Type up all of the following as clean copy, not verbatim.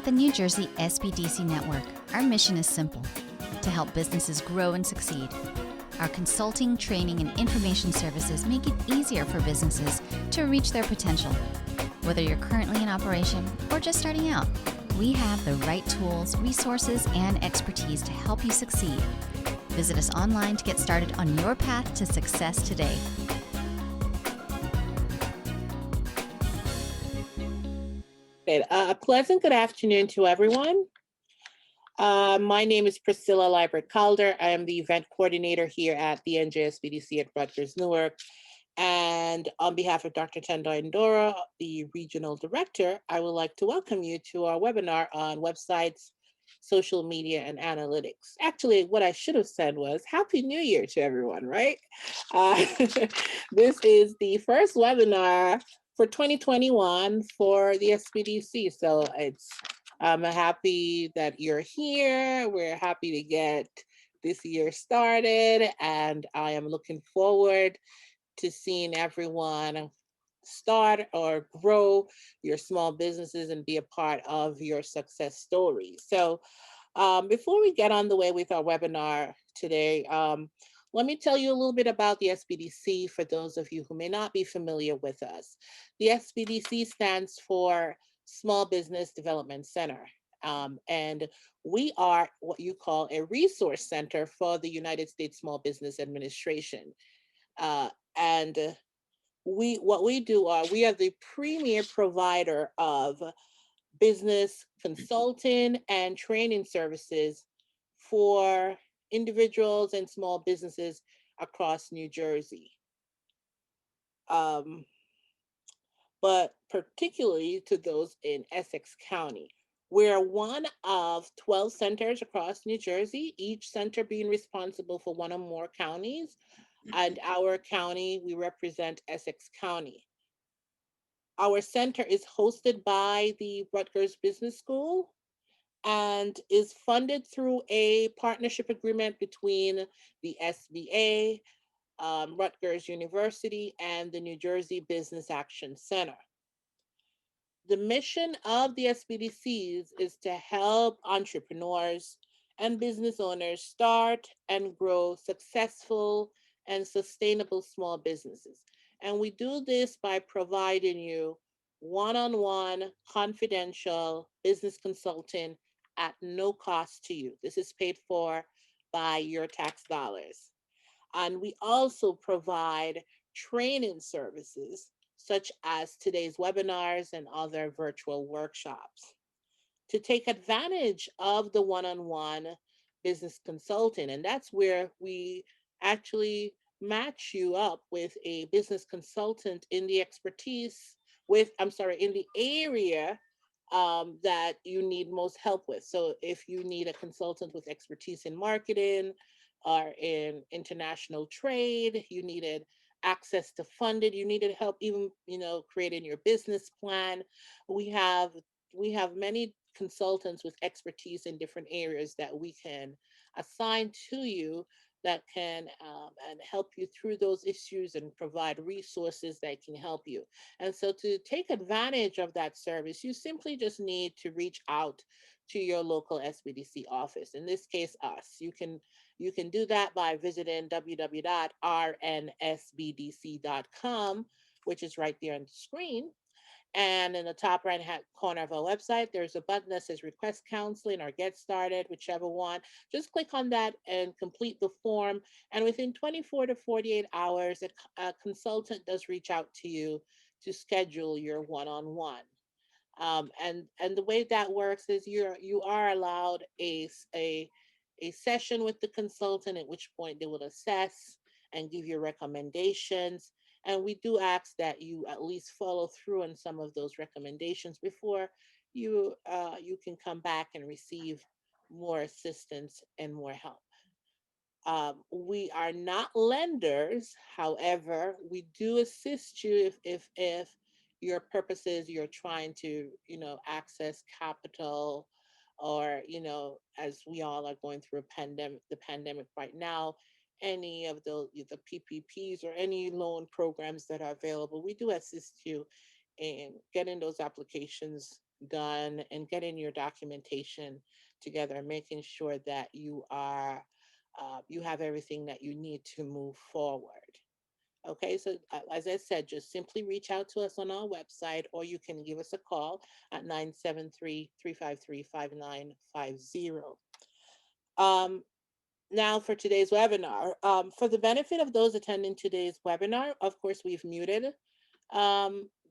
the New Jersey SBDC Network, our mission is simple: to help businesses grow and succeed. Our consulting, training, and information services make it easier for businesses to reach their potential. Whether you're currently in operation or just starting out, we have the right tools, resources, and expertise to help you succeed. Visit us online to get started on your path to success today. A pleasant good afternoon to everyone. My name is Priscilla Liebert-Calder. I am the event coordinator here at the NJSBDC at Rutgers-Newark. And on behalf of Dr. Tendai Ndora, the regional director, I would like to welcome you to our webinar on websites, social media, and analytics. Actually, what I should have said was Happy New Year to everyone, right? This is the first webinar for 2021 for the SBDC. So I'm happy that you're here. We're happy to get this year started, and I am looking forward to seeing everyone start or grow your small businesses and be a part of your success story. So before we get on the way with our webinar today, let me tell you a little bit about the SBDC for those of you who may not be familiar with us. The SBDC stands for Small Business Development Center. And we are what you call a resource center for the United States Small Business Administration. And what we do are we are the premier provider of business consulting and training services for individuals and small businesses across New Jersey. But particularly to those in Essex County. We're one of 12 centers across New Jersey, each center being responsible for one or more counties. And our county, we represent Essex County. Our center is hosted by the Rutgers Business School and is funded through a partnership agreement between the SBA, Rutgers University, and the New Jersey Business Action Center. The mission of the SBDCs is to help entrepreneurs and business owners start and grow successful and sustainable small businesses. And we do this by providing you one-on-one confidential business consulting at no cost to you. This is paid for by your tax dollars. And we also provide training services such as today's webinars and other virtual workshops. To take advantage of the one-on-one business consulting, and that's where we actually match you up with a business consultant in the in the area that you need most help with. So if you need a consultant with expertise in marketing or in international trade, you needed access to funded, you needed help even, creating your business plan. We have many consultants with expertise in different areas that we can assign to you that can and help you through those issues and provide resources that can help you. And so to take advantage of that service, you simply just need to reach out to your local SBDC office. In this case, us. You can do that by visiting www.rnsbdc.com, which is right there on the screen. And in the top right hand corner of our website, there's a button that says Request Counseling or Get Started, whichever one. Just click on that and complete the form. And within 24 to 48 hours, a consultant does reach out to you to schedule your one-on-one. And the way that works is you are allowed a session with the consultant, at which point they will assess and give you recommendations. And we do ask that you at least follow through on some of those recommendations before you can come back and receive more assistance and more help. We are not lenders. However, we do assist you if your purpose is you're trying to, access capital, or, as we all are going through the pandemic right now, any of the PPPs or any loan programs that are available, we do assist you in getting those applications done and getting your documentation together, making sure that you have everything that you need to move forward. Okay, so as I said, just simply reach out to us on our website, or you can give us a call at 973-353-5950. Um, Now for today's webinar. For the benefit of those attending today's webinar, of course, we've muted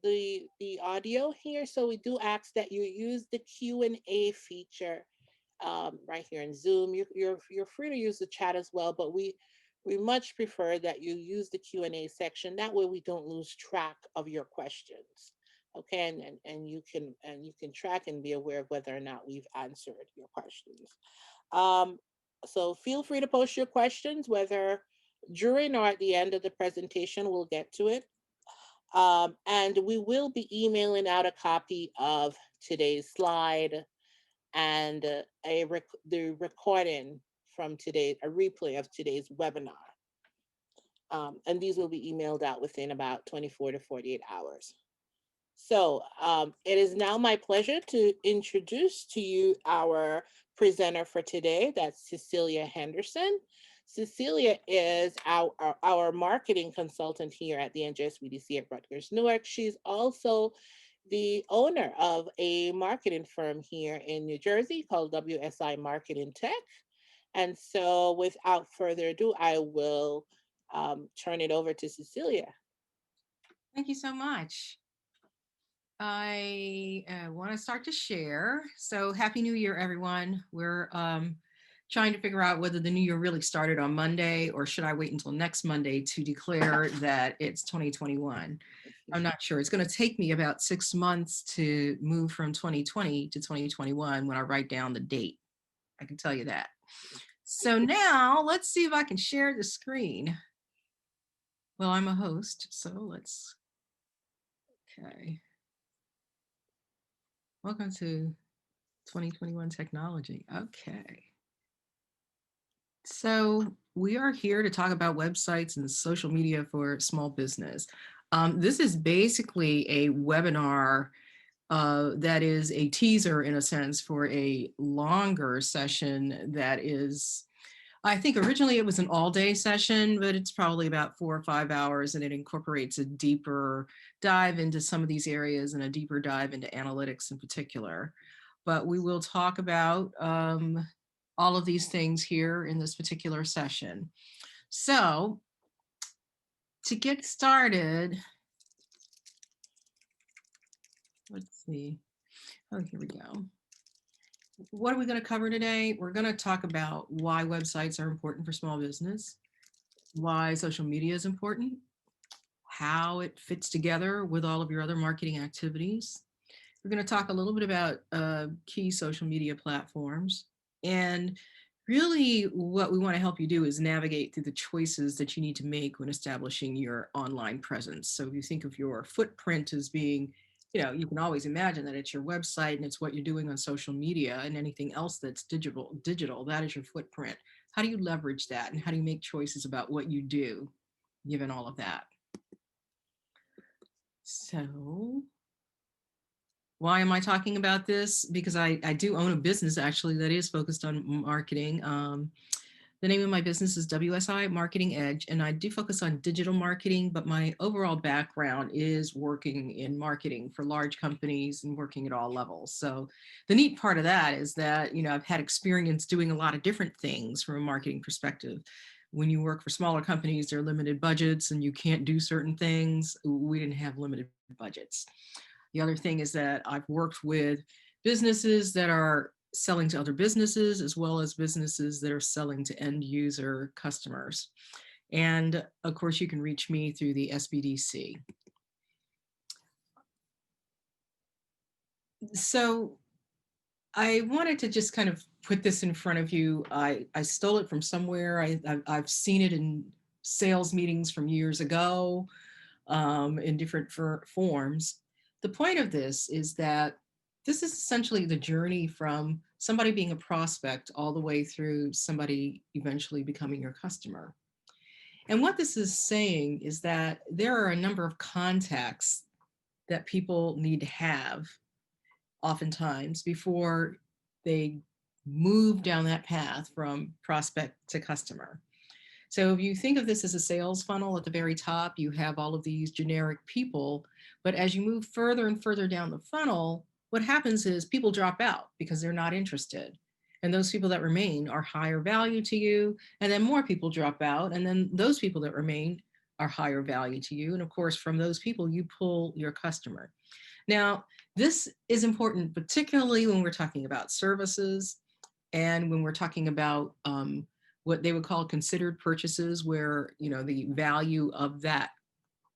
the audio here, so we do ask that you use the Q&A feature right here in Zoom. You're free to use the chat as well, but we much prefer that you use the Q&A section. That way we don't lose track of your questions. Okay, and you can track and be aware of whether or not we've answered your questions. Um, so feel free to post your questions, whether during or at the end of the presentation. We'll get to it. And we will be emailing out a copy of today's slide and the recording from today, a replay of today's webinar. And these will be emailed out within about 24 to 48 hours. So it is now my pleasure to introduce to you our presenter for today. That's Cecilia Henderson. Cecilia is our marketing consultant here at the NJSBDC at Rutgers-Newark. She's also the owner of a marketing firm here in New Jersey called WSI Marketing Tech. And so without further ado, I will turn it over to Cecilia. Thank you so much. I want to start to share. So happy New Year, everyone. We're trying to figure out whether the new year really started on Monday or should I wait until next Monday to declare that it's 2021. I'm not sure. It's going to take me about 6 months to move from 2020 to 2021 when I write down the date. I can tell you that. So now let's see if I can share the screen. Well, I'm a host, so let's, okay. Welcome to 2021 technology. Okay. So we are here to talk about websites and social media for small business. This is basically a webinar that is a teaser, in a sense, for a longer session that is, I think originally it was an all-day session, but it's probably about 4 or 5 hours, and it incorporates a deeper dive into some of these areas and a deeper dive into analytics in particular. But we will talk about all of these things here in this particular session. So to get started, let's see. Oh, here we go. What are we going to cover today? We're going to talk about why websites are important for small business, why social media is important, how it fits together with all of your other marketing activities. We're going to talk a little bit about key social media platforms, and really what we want to help you do is navigate through the choices that you need to make when establishing your online presence. So if you think of your footprint as being, you can always imagine that it's your website and it's what you're doing on social media, and anything else that's digital, that is your footprint. How do you leverage that, and how do you make choices about what you do given all of that? So why am I talking about this? Because I do own a business actually that is focused on marketing. The name of my business is WSI Marketing Edge, and I do focus on digital marketing, but my overall background is working in marketing for large companies and working at all levels. So the neat part of that is that, I've had experience doing a lot of different things from a marketing perspective. When you work for smaller companies, there are limited budgets and you can't do certain things. We didn't have limited budgets. The other thing is that I've worked with businesses that are selling to other businesses, as well as businesses that are selling to end user customers. And of course, you can reach me through the SBDC. So I wanted to just kind of put this in front of you. I stole it from somewhere. I've seen it in sales meetings from years ago in different forms. The point of this is that this is essentially the journey from somebody being a prospect all the way through somebody eventually becoming your customer. And what this is saying is that there are a number of contacts that people need to have oftentimes before they move down that path from prospect to customer. So if you think of this as a sales funnel, at the very top, you have all of these generic people, but as you move further and further down the funnel, what happens is people drop out because they're not interested. And those people that remain are higher value to you. And then more people drop out. And then those people that remain are higher value to you. And of course, from those people, you pull your customer. Now, this is important, particularly when we're talking about services and when we're talking about what they would call considered purchases, where, you know, the value of that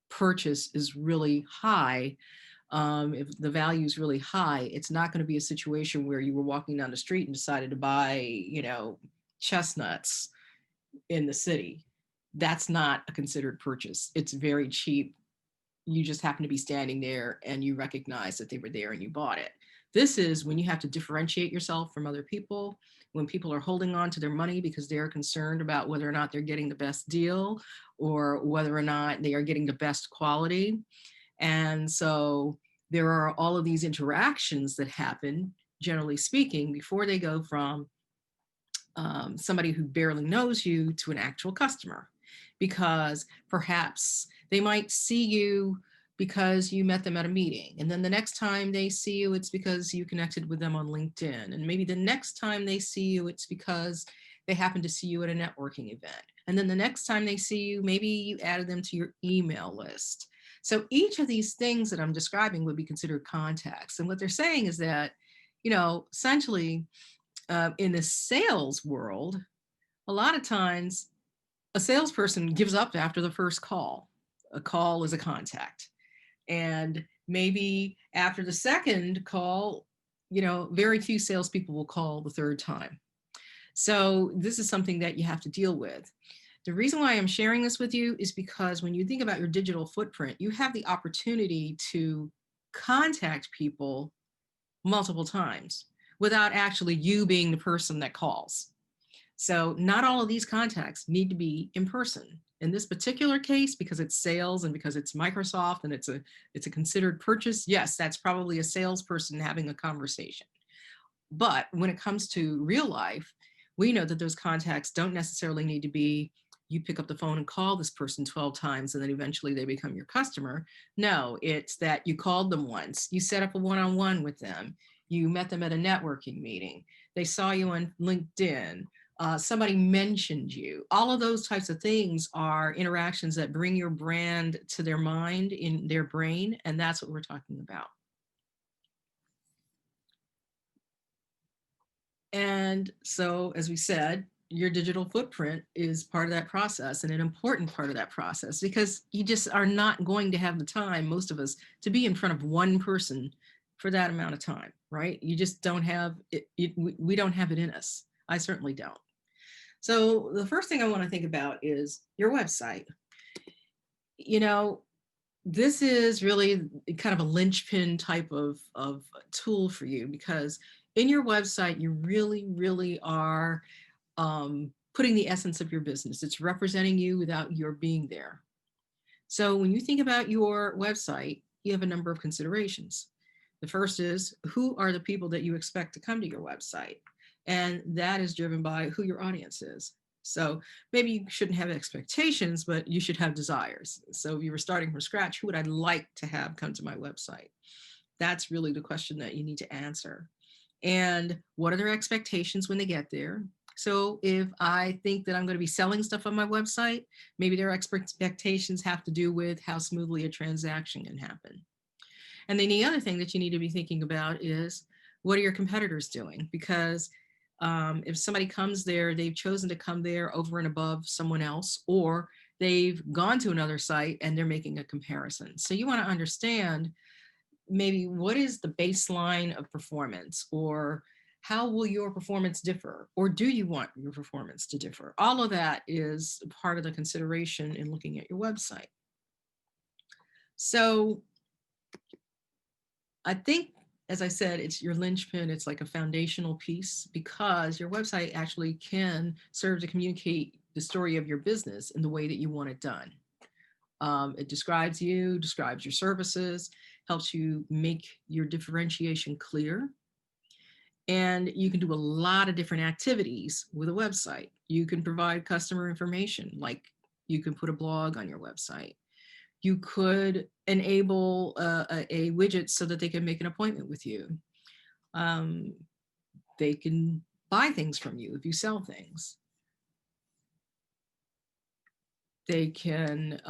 purchase is really high. If the value is really high, it's not going to be a situation where you were walking down the street and decided to buy, you know, chestnuts in the city. That's not a considered purchase. It's very cheap. You just happen to be standing there and you recognize that they were there and you bought it. This is when you have to differentiate yourself from other people, when people are holding on to their money because they're concerned about whether or not they're getting the best deal or whether or not they are getting the best quality. And so there are all of these interactions that happen, generally speaking, before they go from somebody who barely knows you to an actual customer, because perhaps they might see you because you met them at a meeting. And then the next time they see you, it's because you connected with them on LinkedIn. And maybe the next time they see you, it's because they happen to see you at a networking event. And then the next time they see you, maybe you added them to your email list. So each of these things that I'm describing would be considered contacts. And what they're saying is that, you know, essentially in the sales world, a lot of times a salesperson gives up after the first call. A call is a contact. And maybe after the second call, you know, very few salespeople will call the third time. So this is something that you have to deal with. The reason why I'm sharing this with you is because when you think about your digital footprint, you have the opportunity to contact people multiple times without actually you being the person that calls. So not all of these contacts need to be in person. In this particular case, because it's sales and because it's Microsoft and it's a considered purchase, yes, that's probably a salesperson having a conversation. But when it comes to real life, we know that those contacts don't necessarily need to be you pick up the phone and call this person 12 times and then eventually they become your customer. No, it's that you called them once, you set up a one-on-one with them, you met them at a networking meeting, they saw you on LinkedIn, somebody mentioned you. All of those types of things are interactions that bring your brand to their mind, in their brain, and that's what we're talking about. And so, as we said, your digital footprint is part of that process, and an important part of that process, because you just are not going to have the time, most of us, to be in front of one person for that amount of time, right? You just don't have it. We don't have it in us. I certainly don't. So the first thing I want to think about is your website. You know, this is really kind of a linchpin type of tool for you, because in your website, you really are putting the essence of your business. It's representing you without your being there. So when you think about your website, you have a number of considerations. The first is, who are the people that you expect to come to your website? And that is driven by who your audience is. So maybe you shouldn't have expectations, but you should have desires. So if you were starting from scratch, who would I like to have come to my website? That's really the question that you need to answer. And what are their expectations when they get there? So if I think that I'm going to be selling stuff on my website, maybe their expectations have to do with how smoothly a transaction can happen. And then the other thing that you need to be thinking about is, what are your competitors doing? Because if somebody comes there, they've chosen to come there over and above someone else, or they've gone to another site and they're making a comparison. So you want to understand maybe what is the baseline of performance, or how will your performance differ, or do you want your performance to differ? All of that is part of the consideration in looking at your website. So I think, as I said, it's your linchpin. It's like a foundational piece, because your website actually can serve to communicate the story of your business in the way that you want it done. It describes you, describes your services. helps you make your differentiation clear. And you can do a lot of different activities with a website. You can provide customer information, like you can put a blog on your website. You could enable a widget so that they can make an appointment with you. They can buy things from you if you sell things. They can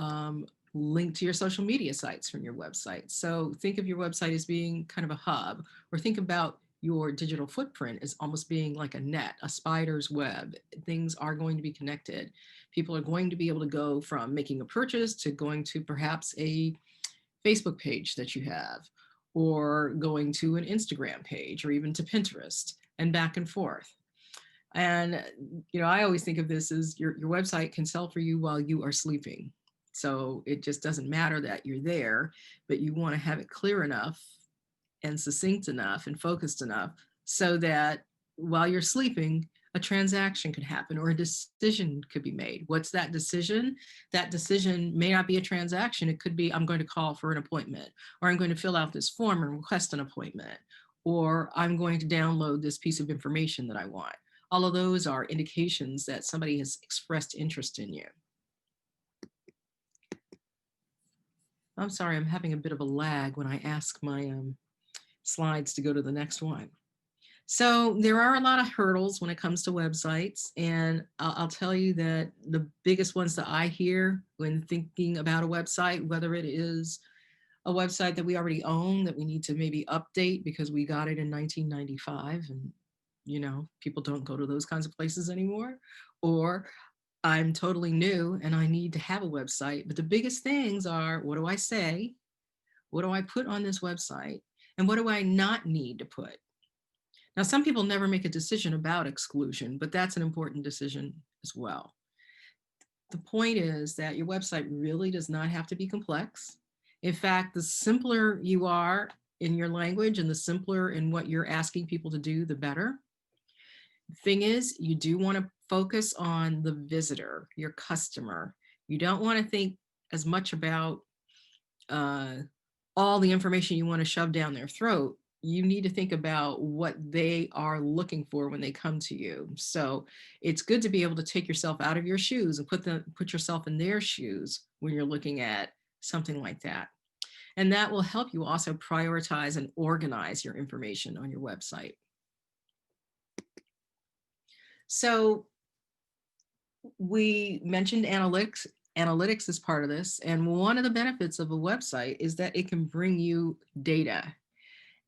link to your social media sites from your website. So think of your website as being kind of a hub, or think about your digital footprint as almost being like a net, a spider's web. Things are going to be connected. People are going to be able to go from making a purchase to going to perhaps a Facebook page that you have, or going to an Instagram page, or even to Pinterest, and back and forth. And, I always think of this as your website can sell for you while you are sleeping. So it just doesn't matter that you're there, but you want to have it clear enough and succinct enough and focused enough so that while you're sleeping, a transaction could happen or a decision could be made. What's that decision? That decision may not be a transaction. It could be, I'm going to call for an appointment, or I'm going to fill out this form and request an appointment, or I'm going to download this piece of information that I want. All of those are indications that somebody has expressed interest in you. I'm sorry, I'm having a bit of a lag when I ask my slides to go to the next one. So there are a lot of hurdles when it comes to websites, and I'll tell you that the biggest ones that I hear when thinking about a website, whether it is a website that we already own that we need to maybe update because we got it in 1995 and people don't go to those kinds of places anymore, or I'm totally new and I need to have a website. But the biggest things are, what do I say? What do I put on this website? And what do I not need to put? Now, some people never make a decision about exclusion, but that's an important decision as well. The point is that your website really does not have to be complex. In fact, the simpler you are in your language and the simpler in what you're asking people to do, the better. Thing is, you do want to focus on the visitor, your customer. You don't want to think as much about all the information you want to shove down their throat. You need to think about what they are looking for when they come to you. So it's good to be able to take yourself out of your shoes and put yourself in their shoes when you're looking at something like that. And that will help you also prioritize and organize your information on your website. So we mentioned analytics. Analytics is part of this. And one of the benefits of a website is that it can bring you data.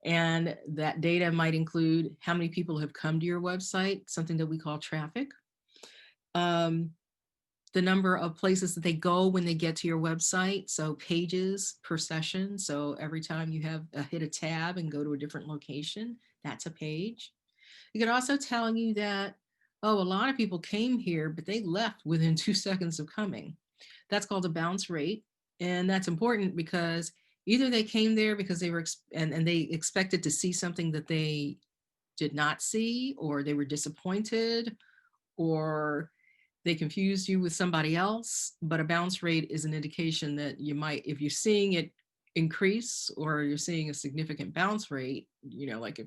And that data might include how many people have come to your website, something that we call traffic. The number of places that they go when they get to your website. So pages per session. So every time you have hit a tab and go to a different location, that's a page. It could also tell you that, oh, a lot of people came here, but they left within 2 seconds of coming. That's called a bounce rate. And that's important because either they came there because they were and they expected to see something that they did not see, or they were disappointed, or they confused you with somebody else. But a bounce rate is an indication that you might, if you're seeing it increase or you're seeing a significant bounce rate, like if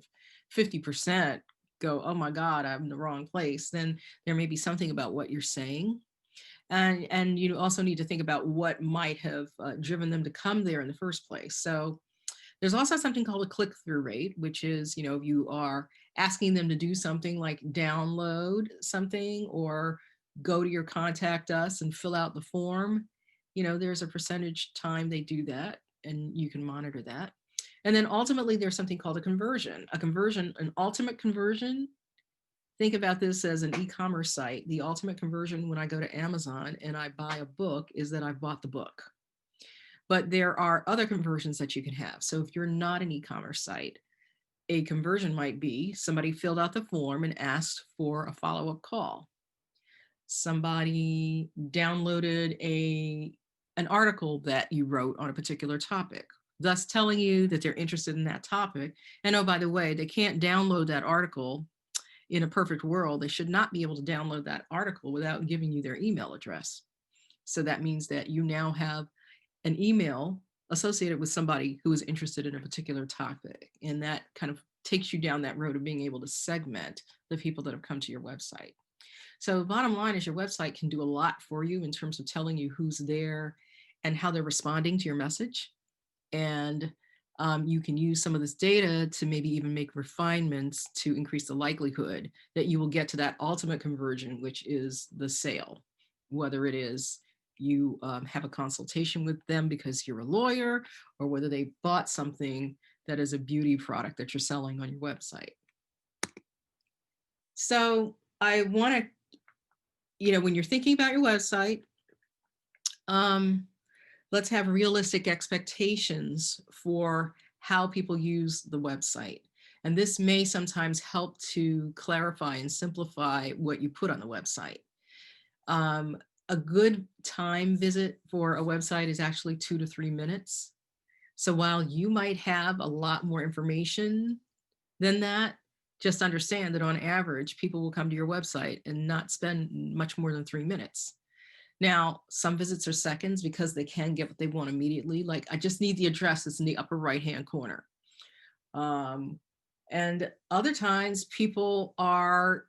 50% go, oh my God, I'm in the wrong place, then there may be something about what you're saying. And you also need to think about what might have driven them to come there in the first place. So there's also something called a click-through rate, which is, you are asking them to do something like download something or go to your contact us and fill out the form. There's a percentage time they do that, and you can monitor that. And then ultimately there's something called a conversion. An ultimate conversion. Think about this as an e-commerce site. The ultimate conversion when I go to Amazon and I buy a book is that I've bought the book. But there are other conversions that you can have. So if you're not an e-commerce site, a conversion might be somebody filled out the form and asked for a follow-up call. Somebody downloaded an article that you wrote on a particular topic, thus telling you that they're interested in that topic. And oh, by the way, they can't download that article. In a perfect world, they should not be able to download that article without giving you their email address. So that means that you now have an email associated with somebody who is interested in a particular topic. And that kind of takes you down that road of being able to segment the people that have come to your website. So bottom line is your website can do a lot for you in terms of telling you who's there and how they're responding to your message. And you can use some of this data to maybe even make refinements to increase the likelihood that you will get to that ultimate conversion, which is the sale, whether it is you have a consultation with them because you're a lawyer, or whether they bought something that is a beauty product that you're selling on your website. So I want to, when you're thinking about your website, let's have realistic expectations for how people use the website. And this may sometimes help to clarify and simplify what you put on the website. A good time visit for a website is actually 2 to 3 minutes. So while you might have a lot more information than that, just understand that on average, people will come to your website and not spend much more than 3 minutes. Now, some visits are seconds because they can get what they want immediately. Like, I just need the address that's in the upper right-hand corner. And other times people are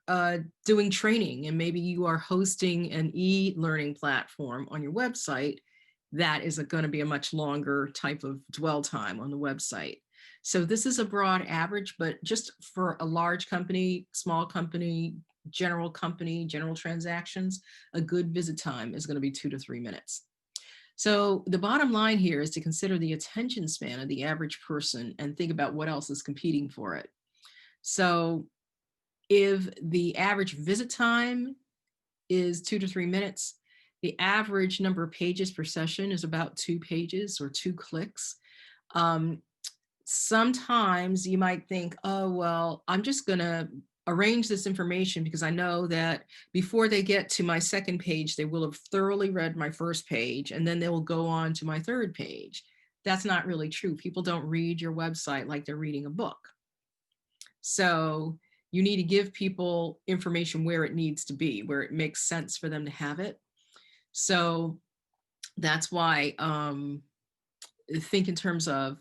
doing training, and maybe you are hosting an e-learning platform on your website. That is going to be a much longer type of dwell time on the website. So this is a broad average, but just for a large company, small company, general transactions, a good visit time is going to be 2 to 3 minutes. So the bottom line here is to consider the attention span of the average person and think about what else is competing for it. So if the average visit time is 2 to 3 minutes, the average number of pages per session is about 2 pages or 2 clicks. Sometimes you might think, oh, well, I'm just going to arrange this information because I know that before they get to my second page, they will have thoroughly read my first page, and then they will go on to my third page. That's not really true. People don't read your website like they're reading a book. So you need to give people information where it needs to be, where it makes sense for them to have it. So that's why think in terms of,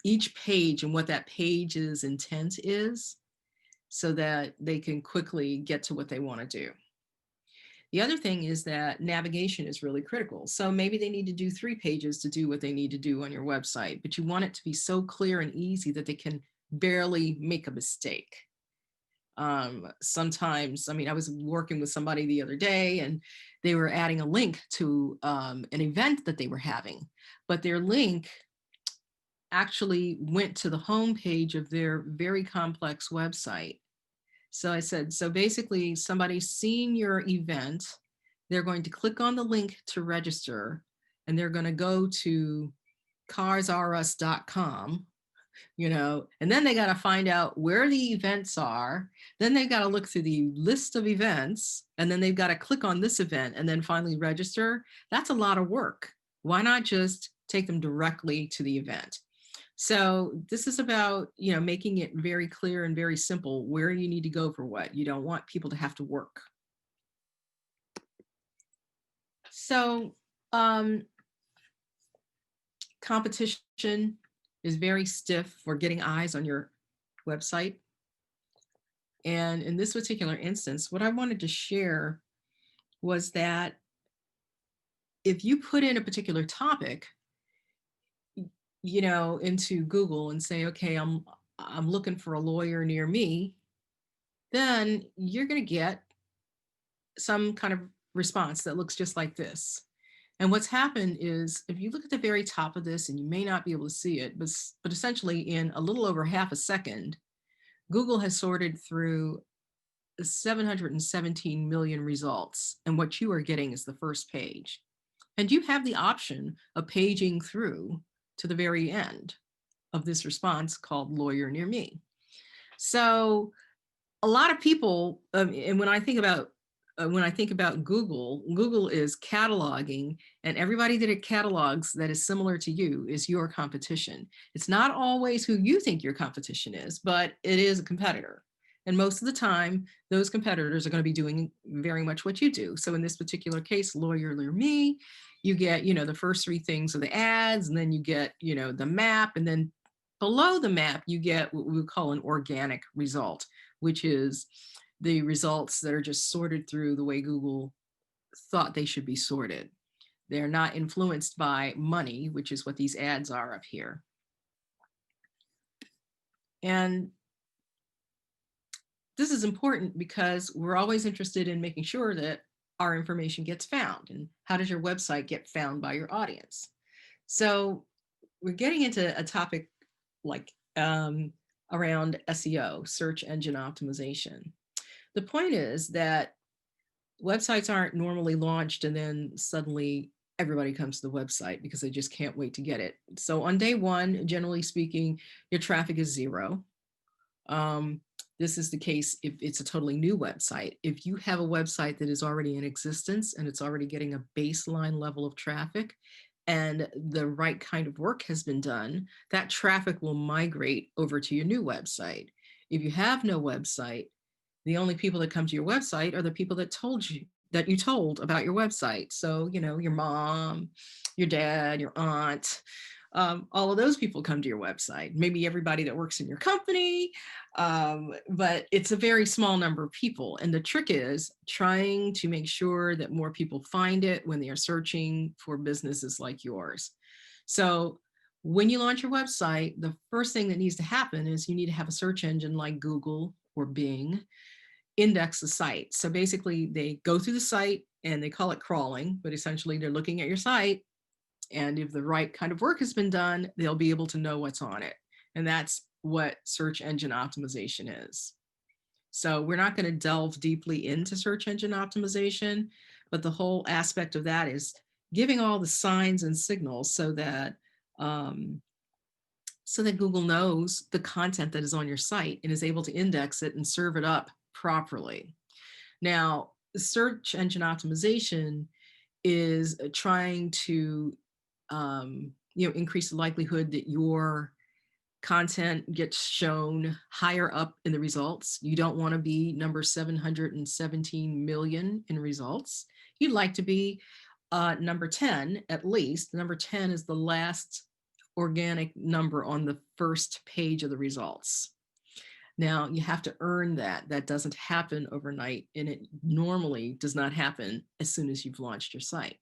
each page and what that page's intent is, so that they can quickly get to what they want to do. The other thing is that navigation is really critical. So maybe they need to do 3 pages to do what they need to do on your website, but you want it to be so clear and easy that they can barely make a mistake. Sometimes, I was working with somebody the other day, and they were adding a link to an event that they were having, but their link actually went to the home page of their very complex website. So I said, so basically somebody's seen your event, they're going to click on the link to register, and they're going to go to carsrus.com, and then they got to find out where the events are. Then they've got to look through the list of events, and then they've got to click on this event and then finally register. That's a lot of work. Why not just take them directly to the event? So this is about, making it very clear and very simple where you need to go for what. You don't want people to have to work. So competition is very stiff for getting eyes on your website. And in this particular instance, what I wanted to share was that if you put in a particular topic, into Google and say, okay, I'm looking for a lawyer near me, then you're going to get some kind of response that looks just like this. And what's happened is, if you look at the very top of this, and you may not be able to see it, but essentially in a little over half a second, Google has sorted through 717 million results. And what you are getting is the first page. And you have the option of paging through to the very end of this response called Lawyer Near Me. So a lot of people, and when I think about Google is cataloging, and everybody that it catalogs that is similar to you is your competition. It's not always who you think your competition is, but it is a competitor. And most of the time, those competitors are going to be doing very much what you do. So in this particular case, Lawyer Me, you get, the first three things are the ads, and then you get, the map, and then below the map, you get what we would call an organic result, which is the results that are just sorted through the way Google thought they should be sorted. They're not influenced by money, which is what these ads are up here. And this is important because we're always interested in making sure that our information gets found. And how does your website get found by your audience? So we're getting into a topic like around SEO, search engine optimization. The point is that websites aren't normally launched and then suddenly everybody comes to the website because they just can't wait to get it. So on day one, generally speaking, your traffic is zero. This is the case if it's a totally new website. If you have a website that is already in existence and it's already getting a baseline level of traffic and the right kind of work has been done, that traffic will migrate over to your new website. If you have no website, the only people that come to your website are the people that you told about your website. So, your mom, your dad, your aunt, all of those people come to your website, maybe everybody that works in your company, but it's a very small number of people. And the trick is trying to make sure that more people find it when they are searching for businesses like yours. So when you launch your website, the first thing that needs to happen is you need to have a search engine like Google or Bing index the site. So basically they go through the site and they call it crawling, but essentially they're looking at your site. And if the right kind of work has been done, they'll be able to know what's on it. And that's what search engine optimization is. So we're not going to delve deeply into search engine optimization, but the whole aspect of that is giving all the signs and signals so that Google knows the content that is on your site and is able to index it and serve it up properly. Now, search engine optimization is trying to increase the likelihood that your content gets shown higher up in the results. You don't want to be number 717 million in results. You'd like to be number 10 at least. Number 10 is the last organic number on the first page of the results. Now you have to earn that. That doesn't happen overnight, and it normally does not happen as soon as you've launched your site.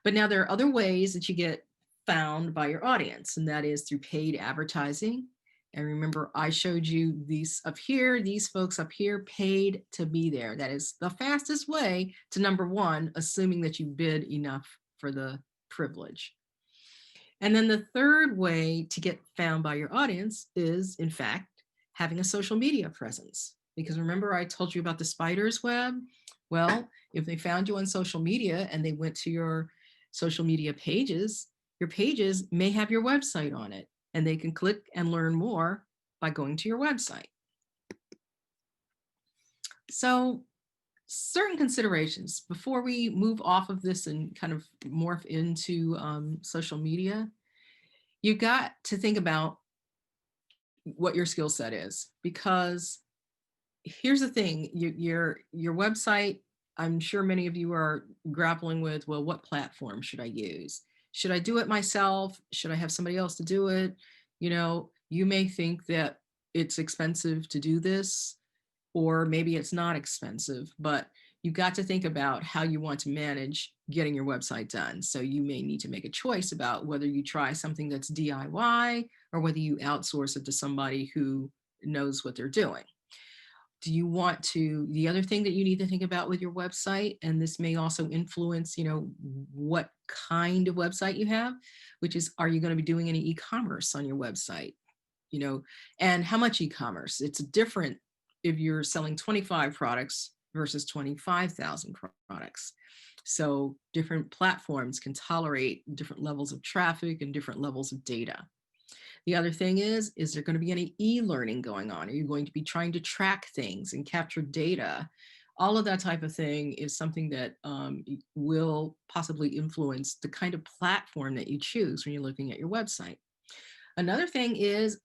But now there are other ways that you get found by your audience, and that is through paid advertising. And remember, I showed you these up here, these folks up here paid to be there. That is the fastest way to number one, assuming that you bid enough for the privilege. And then the third way to get found by your audience is, in fact, having a social media presence. Because remember, I told you about the spider's web? Well, if they found you on social media and they went to your social media pages, your pages may have your website on it, and they can click and learn more by going to your website. So certain considerations before we move off of this and kind of morph into social media, you've got to think about what your skill set is, because here's the thing, your website, I'm sure many of you are grappling with, well, what platform should I use? Should I do it myself? Should I have somebody else to do it? You may think that it's expensive to do this, or maybe it's not expensive, but you've got to think about how you want to manage getting your website done. So you may need to make a choice about whether you try something that's DIY or whether you outsource it to somebody who knows what they're doing. Do you want to, the other thing that you need to think about with your website, and this may also influence, what kind of website you have, which is, are you going to be doing any e-commerce on your website? And how much e-commerce? It's different if you're selling 25 products versus 25,000 products. So different platforms can tolerate different levels of traffic and different levels of data. The other thing is there going to be any e-learning going on? Are you going to be trying to track things and capture data? All of that type of thing is something that will possibly influence the kind of platform that you choose when you're looking at your website. Another thing is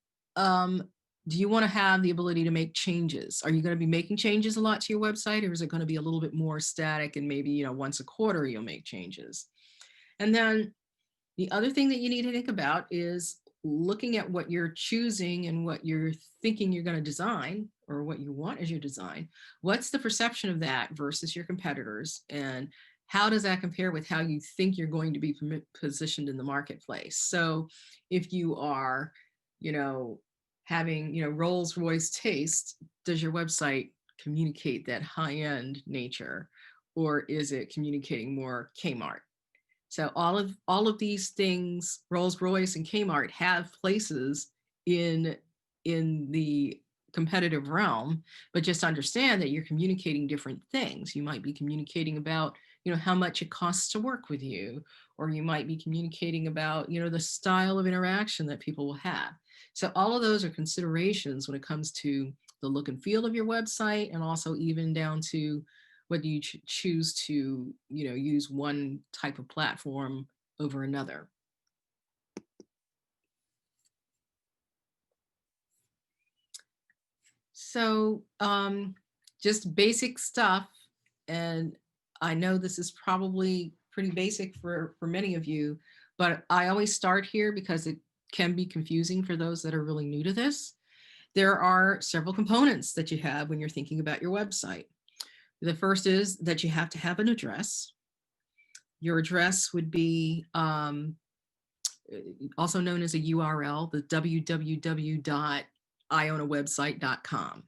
do you want to have the ability to make changes? Are you going to be making changes a lot to your website, or is it going to be a little bit more static and maybe, you know, once a quarter you'll make changes? And then the other thing that you need to think about is looking at what you're choosing and what you're thinking you're going to design, or what you want as your design. What's the perception of that versus your competitors? And how does that compare with how you think you're going to be positioned in the marketplace? So if you are, you know, having, you know, Rolls-Royce taste, does your website communicate that high-end nature, or is it communicating more Kmart? So all of these things, Rolls-Royce and Kmart, have places in the competitive realm, but just understand that you're communicating different things. You might be communicating about, you know, how much it costs to work with you, or you might be communicating about, you know, the style of interaction that people will have. So all of those are considerations when it comes to the look and feel of your website, and also even down to whether you choose to, you know, use one type of platform over another. So just basic stuff. And I know this is probably pretty basic for many of you, but I always start here because it can be confusing for those that are really new to this. There are several components that you have when you're thinking about your website. The first is that you have to have an address. Your address would be also known as a URL, the www.ionawebsite.com.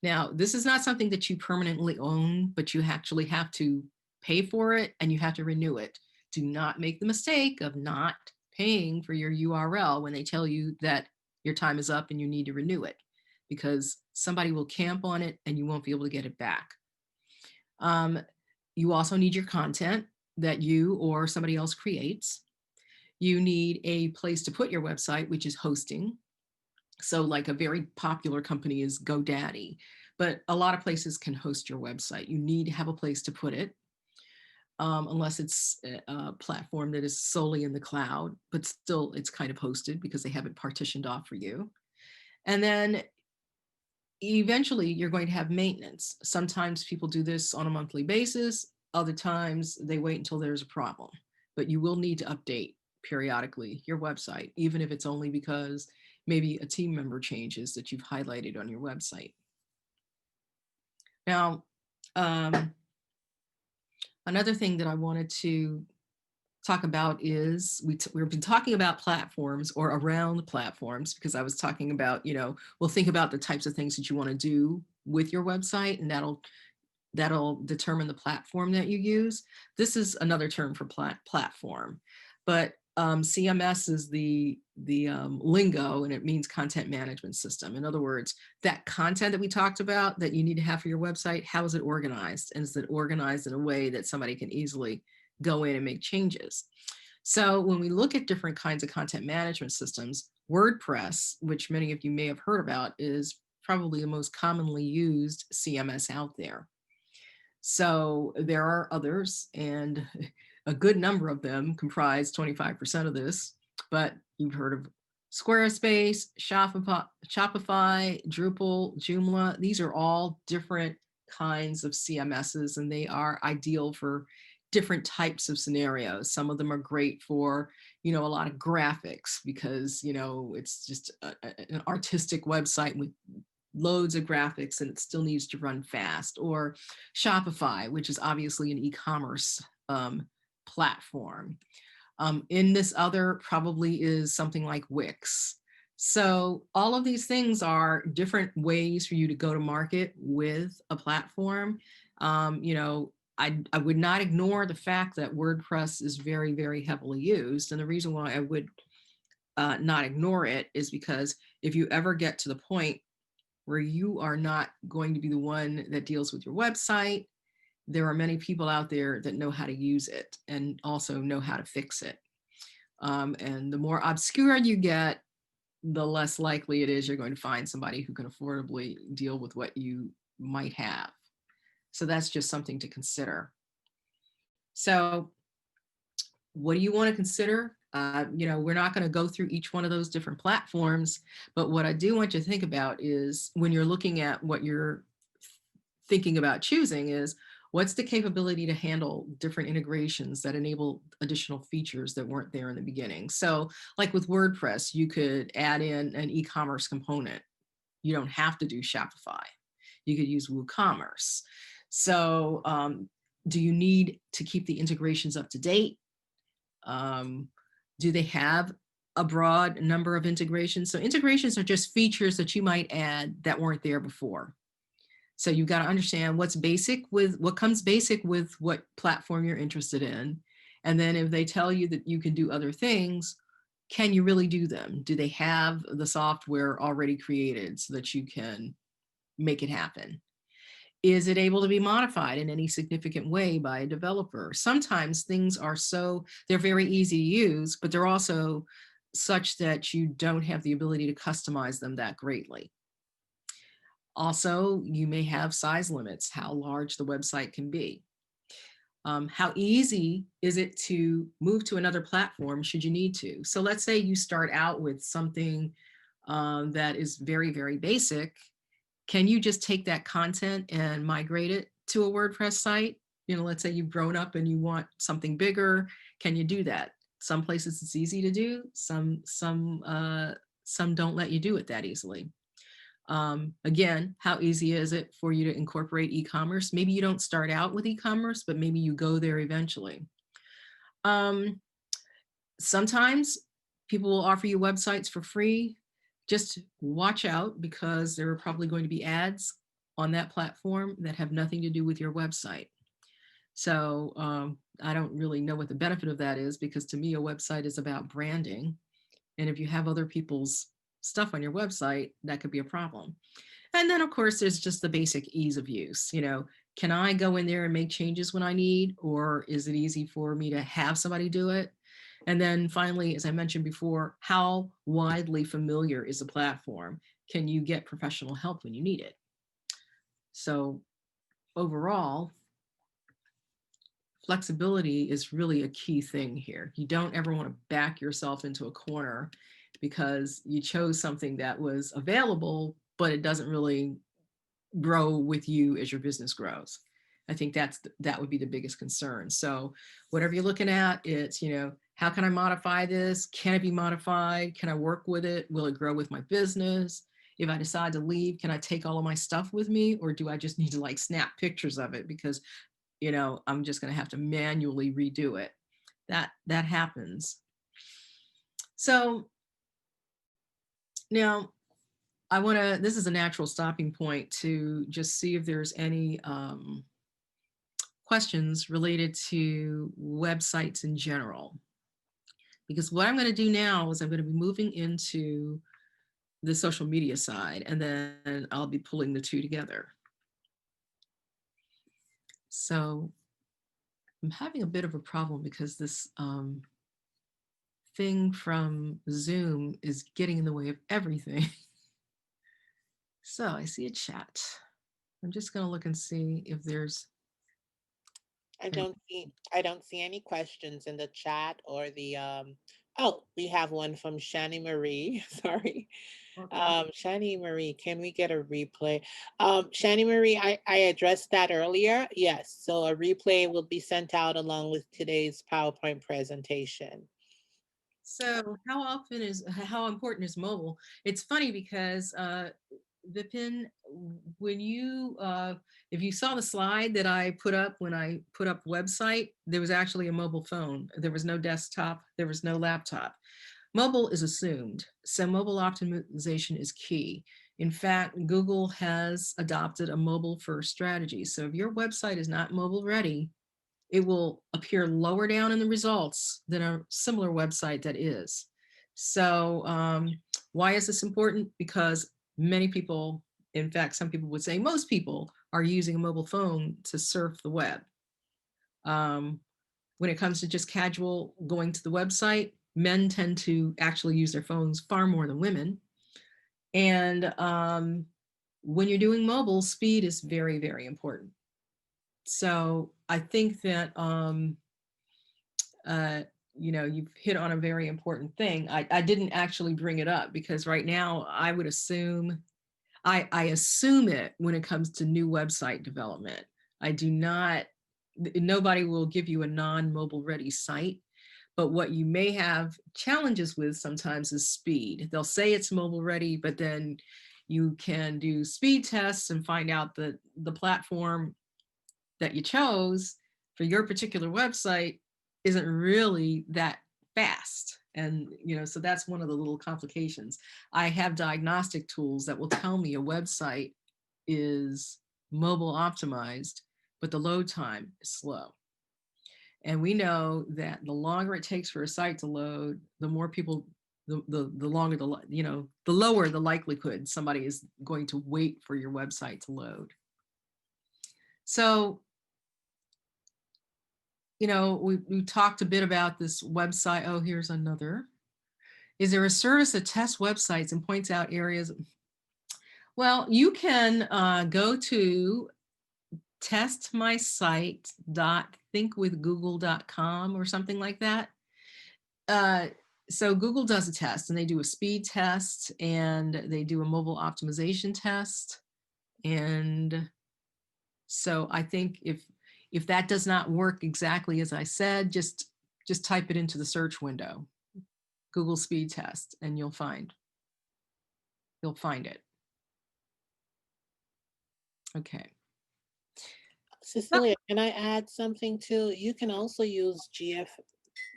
Now, this is not something that you permanently own, but you actually have to pay for it and you have to renew it. Do not make the mistake of not paying for your URL when they tell you that your time is up and you need to renew it, because somebody will camp on it and you won't be able to get it back. You also need your content that you or somebody else creates. You need a place to put your website, which is hosting. So like a very popular company is GoDaddy, but a lot of places can host your website. You need to have a place to put it, unless it's a platform that is solely in the cloud, but still it's kind of hosted because they have it partitioned off for you. And then eventually you're going to have maintenance. Sometimes people do this on a monthly basis. Other times they wait until there's a problem, but you will need to update periodically your website, even if it's only because maybe a team member changes that you've highlighted on your website. Now, another thing that I wanted to talk about is we've been talking about platforms, or around platforms, because I was talking about, you know, we'll think about the types of things that you want to do with your website, and that'll determine the platform that you use. This is another term for platform, but CMS is the lingo, and it means content management system. In other words, that content that we talked about that you need to have for your website, how is it organized? And is it organized in a way that somebody can easily go in and make changes? So when we look at different kinds of content management systems, WordPress, which many of you may have heard about, is probably the most commonly used CMS out there. So there are others, and a good number of them comprise 25% of this, but you've heard of Squarespace, Shopify, Drupal, Joomla. These are all different kinds of CMSs, and they are ideal for different types of scenarios. Some of them are great for, you know, a lot of graphics, because, you know, it's just an artistic website with loads of graphics and it still needs to run fast. Or Shopify, which is obviously an e-commerce platform. In this other probably is something like Wix. So all of these things are different ways for you to go to market with a platform. You know, I would not ignore the fact that WordPress is very, very heavily used. And the reason why I would not ignore it is because if you ever get to the point where you are not going to be the one that deals with your website, there are many people out there that know how to use it and also know how to fix it. And the more obscure you get, the less likely it is you're going to find somebody who can affordably deal with what you might have. So that's just something to consider. So what do you want to consider We're not going to go through each one of those different platforms, but what I do want you to think about is when you're looking at what you're thinking about choosing is what's the capability to handle different integrations that enable additional features that weren't there in the beginning. So like with WordPress, you could add in an e-commerce component. You don't have to do Shopify. You could use WooCommerce. So do you need to keep the integrations up to date? Do they have a broad number of integrations? So integrations are just features that you might add that weren't there before. So you've got to understand what's basic with what comes basic with what platform you're interested in. And then if they tell you that you can do other things, can you really do them? Do they have the software already created so that you can make it happen? Is it able to be modified in any significant way by a developer? Sometimes things are they're very easy to use, but they're also such that you don't have the ability to customize them that greatly. Also, you may have size limits, how large the website can be. How easy is it to move to another platform should you need to? So let's say you start out with something that is very, very basic. Can you just take that content and migrate it to a WordPress site? Let's say you've grown up and you want something bigger. Can you do that? Some places it's easy to do. Some don't let you do it that easily. Again, how easy is it for you to incorporate e-commerce? Maybe you don't start out with e-commerce, but maybe you go there eventually. Sometimes people will offer you websites for free. Just watch out because there are probably going to be ads on that platform that have nothing to do with your website. So I don't really know what the benefit of that is, because to me, a website is about branding. And if you have other people's stuff on your website, that could be a problem. And then of course, there's just the basic ease of use. Can I go in there and make changes when I need, or is it easy for me to have somebody do it? And then finally, as I mentioned before, how widely familiar is the platform? Can you get professional help when you need it? So overall, flexibility is really a key thing here. You don't ever want to back yourself into a corner because you chose something that was available, but it doesn't really grow with you as your business grows. I think that would be the biggest concern. So whatever you're looking at, it's, how can I modify this? Can it be modified? Can I work with it? Will it grow with my business? If I decide to leave, can I take all of my stuff with me? Or do I just need to snap pictures of it because, I'm just going to have to manually redo it. That happens. So now this is a natural stopping point to just see if there's any questions related to websites in general. Because what I'm going to do now is I'm going to be moving into the social media side, and then I'll be pulling the two together. So I'm having a bit of a problem because this thing from Zoom is getting in the way of everything. So I see a chat. I'm just going to look and see if there's. I don't see any questions in the chat or the oh, we have one from Shani Marie. Sorry. Okay. Shani Marie, can we get a replay? Shani Marie, I addressed that earlier. Yes, so a replay will be sent out along with today's PowerPoint presentation. So how important is mobile? It's funny because Vipin, when if you saw the slide that I put up when I put up website, there was actually a mobile phone. There was no desktop. There was no laptop. Mobile is assumed. So mobile optimization is key. In fact, Google has adopted a mobile first strategy. So if your website is not mobile ready, it will appear lower down in the results than a similar website that is. So why is this important? Because many people, in fact, some people would say most people are using a mobile phone to surf the web. When it comes to just casual going to the website, men tend to actually use their phones far more than women. And when you're doing mobile, speed is very, very important. So I think that you've hit on a very important thing. I didn't actually bring it up because right now I would assume, I assume it when it comes to new website development. I do not, nobody will give you a non-mobile ready site, but what you may have challenges with sometimes is speed. They'll say it's mobile ready, but then you can do speed tests and find out that the platform that you chose for your particular website isn't really that fast. And, so that's one of the little complications. I have diagnostic tools that will tell me a website is mobile optimized, but the load time is slow. And we know that the longer it takes for a site to load, the more people, the longer the lower the likelihood somebody is going to wait for your website to load. So, we talked a bit about this website. Oh, here's another. Is there a service that tests websites and points out areas? Well, you can go to testmysite.thinkwithgoogle.com or something like that. So Google does a test, and they do a speed test, and they do a mobile optimization test. And so I think if that does not work exactly as I said, just type it into the search window, Google speed test, and you'll find it. Okay. Cecilia, can I add something too? You can also use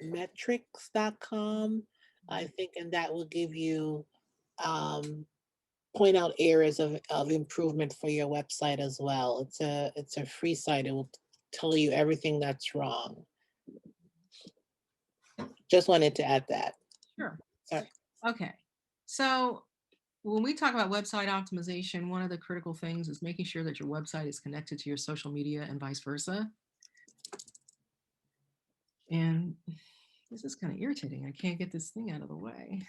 gfmetrics.com, I think, and that will give you point out areas of improvement for your website as well. It's a free site. It will tell you everything that's wrong. Just wanted to add that. Sure. Sorry. Okay. So when we talk about website optimization, one of the critical things is making sure that your website is connected to your social media and vice versa. And this is kind of irritating. I can't get this thing out of the way.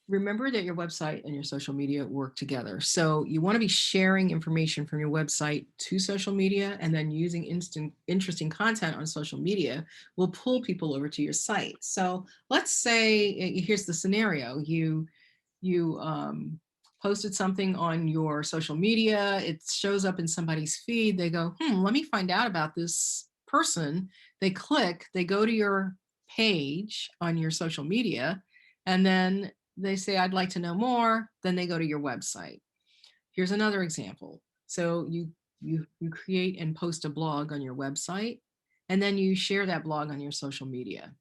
Remember that your website and your social media work together. So you want to be sharing information from your website to social media, and then using interesting content on social media will pull people over to your site. So let's say, here's the scenario. You posted something on your social media. It shows up in somebody's feed. They go, let me find out about this person. They click, they go to your page on your social media, and then they say, I'd like to know more. Then they go to your website. Here's another example. So you create and post a blog on your website, and then you share that blog on your social media.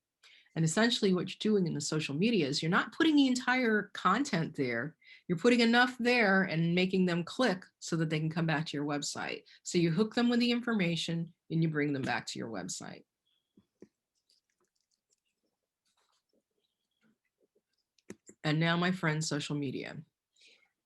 And essentially what you're doing in the social media is you're not putting the entire content there. You're putting enough there and making them click so that they can come back to your website. So you hook them with the information and you bring them back to your website. And now my friends, social media,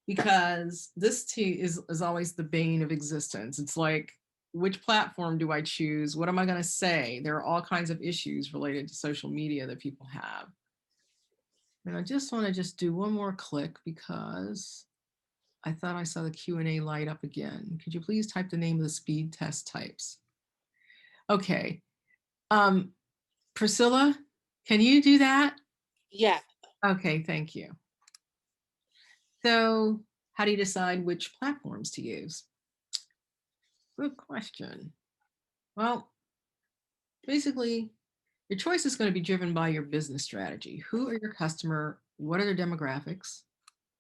because this is always the bane of existence. It's like, which platform do I choose? What am I going to say? There are all kinds of issues related to social media that people have. And I just want to do one more click because I thought I saw the Q&A light up again. Could you please type the name of the speed test types? Okay. Priscilla, can you do that? Yeah. Okay, thank you. So how do you decide which platforms to use? Good question. Well, basically, your choice is going to be driven by your business strategy. Who are your customer? What are their demographics?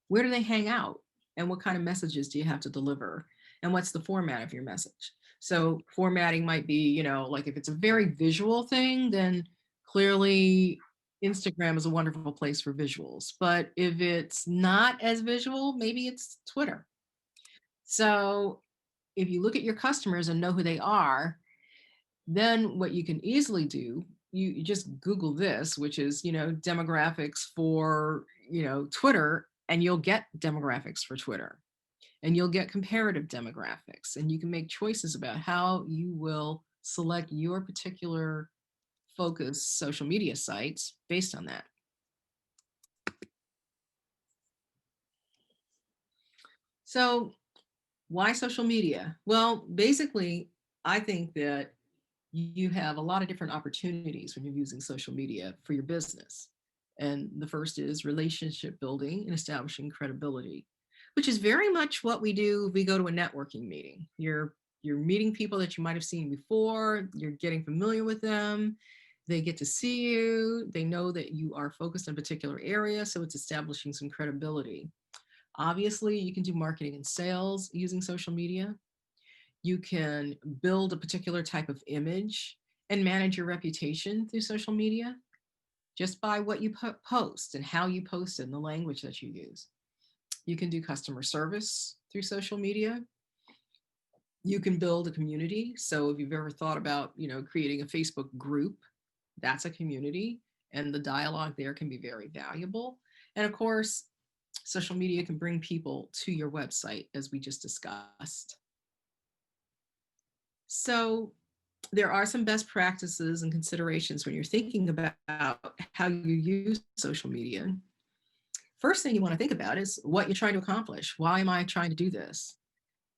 Where do they hang out? And what kind of messages do you have to deliver? And what's the format of your message? So formatting might be, like if it's a very visual thing, then clearly Instagram is a wonderful place for visuals. But if it's not as visual, maybe it's Twitter. So if you look at your customers and know who they are, then what you can easily do, you just Google this, which is, demographics for, Twitter, and you'll get demographics for Twitter, and you'll get comparative demographics, and you can make choices about how you will select your particular focus social media sites based on that. So why social media? Well, basically, I think that you have a lot of different opportunities when you're using social media for your business. And the first is relationship building and establishing credibility, which is very much what we do if we go to a networking meeting. You're meeting people that you might have seen before, you're getting familiar with them, they get to see you, they know that you are focused on a particular area, so it's establishing some credibility. Obviously, you can do marketing and sales using social media. You can build a particular type of image and manage your reputation through social media just by what you post and how you post it and the language that you use. You can do customer service through social media. You can build a community. So if you've ever thought about, creating a Facebook group, that's a community, and the dialogue there can be very valuable. And of course, social media can bring people to your website, as we just discussed. So there are some best practices and considerations when you're thinking about how you use social media. First thing you want to think about is what you're trying to accomplish. Why am I trying to do this?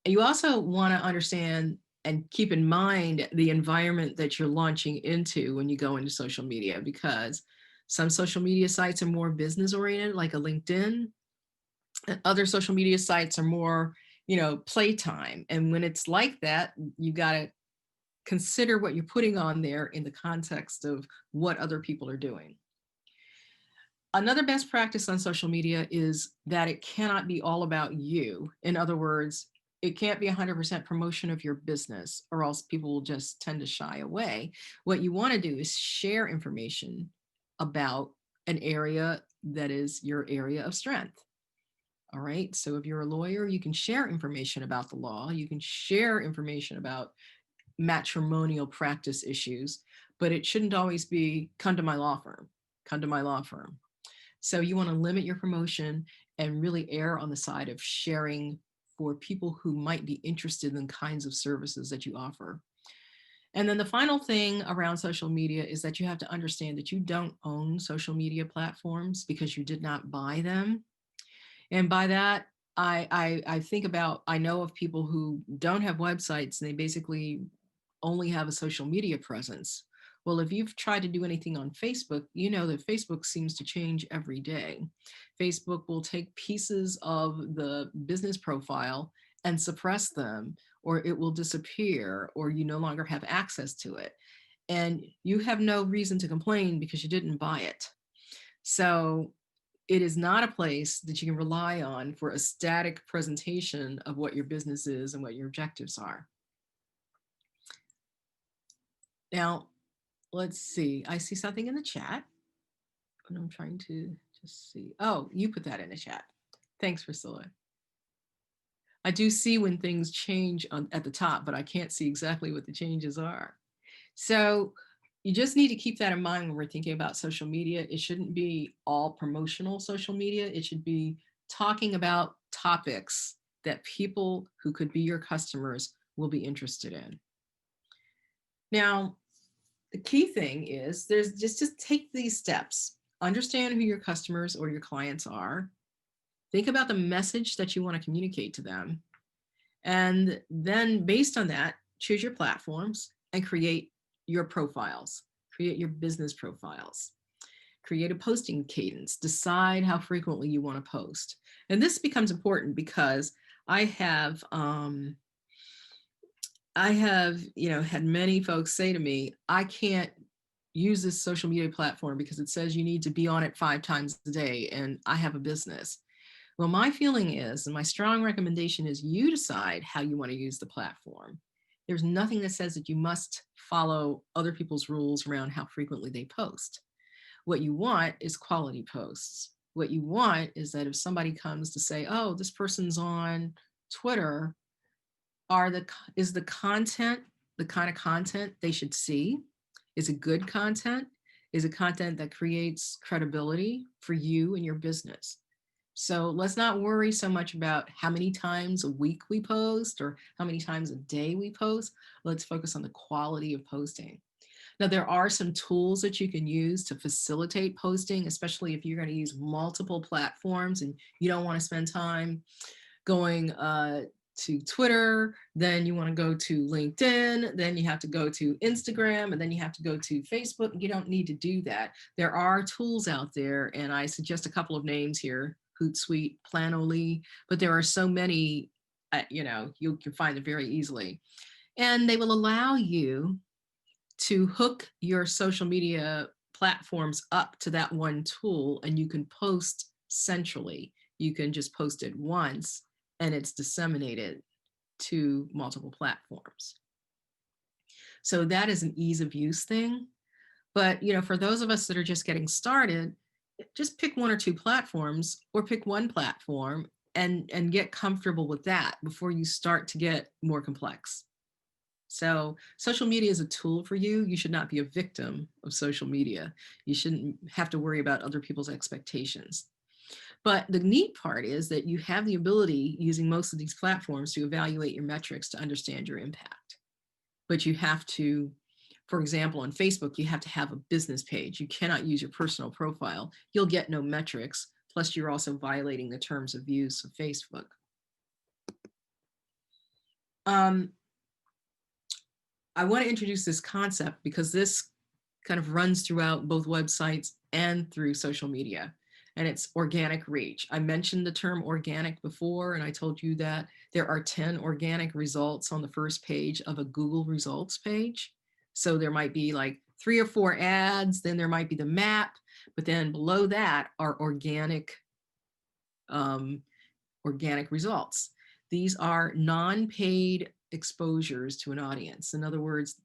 And you also want to understand and keep in mind the environment that you're launching into when you go into social media, because some social media sites are more business oriented, like a LinkedIn. And other social media sites are more, playtime. And when it's like that, you got to consider what you're putting on there in the context of what other people are doing. Another best practice on social media is that it cannot be all about you. In other words, it can't be 100% promotion of your business, or else people will just tend to shy away. What you want to do is share information about an area that is your area of strength. All right. So if you're a lawyer, you can share information about the law. You can share information about matrimonial practice issues, but it shouldn't always be come to my law firm, come to my law firm. So you want to limit your promotion and really err on the side of sharing for people who might be interested in the kinds of services that you offer. And then the final thing around social media is that you have to understand that you don't own social media platforms because you did not buy them. And by that, I think about, I know of people who don't have websites and they basically only have a social media presence. Well, if you've tried to do anything on Facebook, you know that Facebook seems to change every day. Facebook will take pieces of the business profile and suppress them, or it will disappear, or you no longer have access to it. And you have no reason to complain because you didn't buy it. So it is not a place that you can rely on for a static presentation of what your business is and what your objectives are. Now, let's see. I see something in the chat, and I'm trying to just see. Oh, you put that in the chat. Thanks, Priscilla. I do see when things change at the top, but I can't see exactly what the changes are. So you just need to keep that in mind when we're thinking about social media. It shouldn't be all promotional social media. It should be talking about topics that people who could be your customers will be interested in. Now, the key thing is there's just take these steps. Understand who your customers or your clients are. Think about the message that you want to communicate to them. And then based on that, choose your platforms and create your profiles, create your business profiles, create a posting cadence, decide how frequently you want to post. And this becomes important because I have had many folks say to me, I can't use this social media platform because it says you need to be on it 5 times a day and I have a business. Well, my feeling is, and my strong recommendation is, you decide how you want to use the platform. There's nothing that says that you must follow other people's rules around how frequently they post. What you want is quality posts. What you want is that if somebody comes to say, oh, this person's on Twitter, is the content the kind of content they should see? Is it good content? Is it content that creates credibility for you and your business? So let's not worry so much about how many times a week we post or how many times a day we post. Let's focus on the quality of posting. Now, there are some tools that you can use to facilitate posting, especially if you're going to use multiple platforms and you don't want to spend time going to Twitter, then you want to go to LinkedIn, then you have to go to Instagram, and then you have to go to Facebook. You don't need to do that. There are tools out there, and I suggest a couple of names here: Hootsuite, Planoly, but there are so many, you can find them very easily. And they will allow you to hook your social media platforms up to that one tool, and you can post centrally. You can just post it once, and it's disseminated to multiple platforms. So that is an ease of use thing. But, for those of us that are just getting started, just pick one or two platforms, or pick one platform and get comfortable with that before you start to get more complex. So social media is a tool for you. You should not be a victim of social media. You shouldn't have to worry about other people's expectations. But the neat part is that you have the ability, using most of these platforms, to evaluate your metrics to understand your impact. But you have to, for example, on Facebook, you have to have a business page. You cannot use your personal profile. You'll get no metrics. Plus, you're also violating the terms of use of Facebook. I want to introduce this concept because this kind of runs throughout both websites and through social media, and it's organic reach. I mentioned the term organic before, and I told you that there are 10 organic results on the first page of a Google results page. So there might be like 3 or 4 ads, then there might be the map, but then below that are organic results. These are non-paid exposures to an audience. In other words,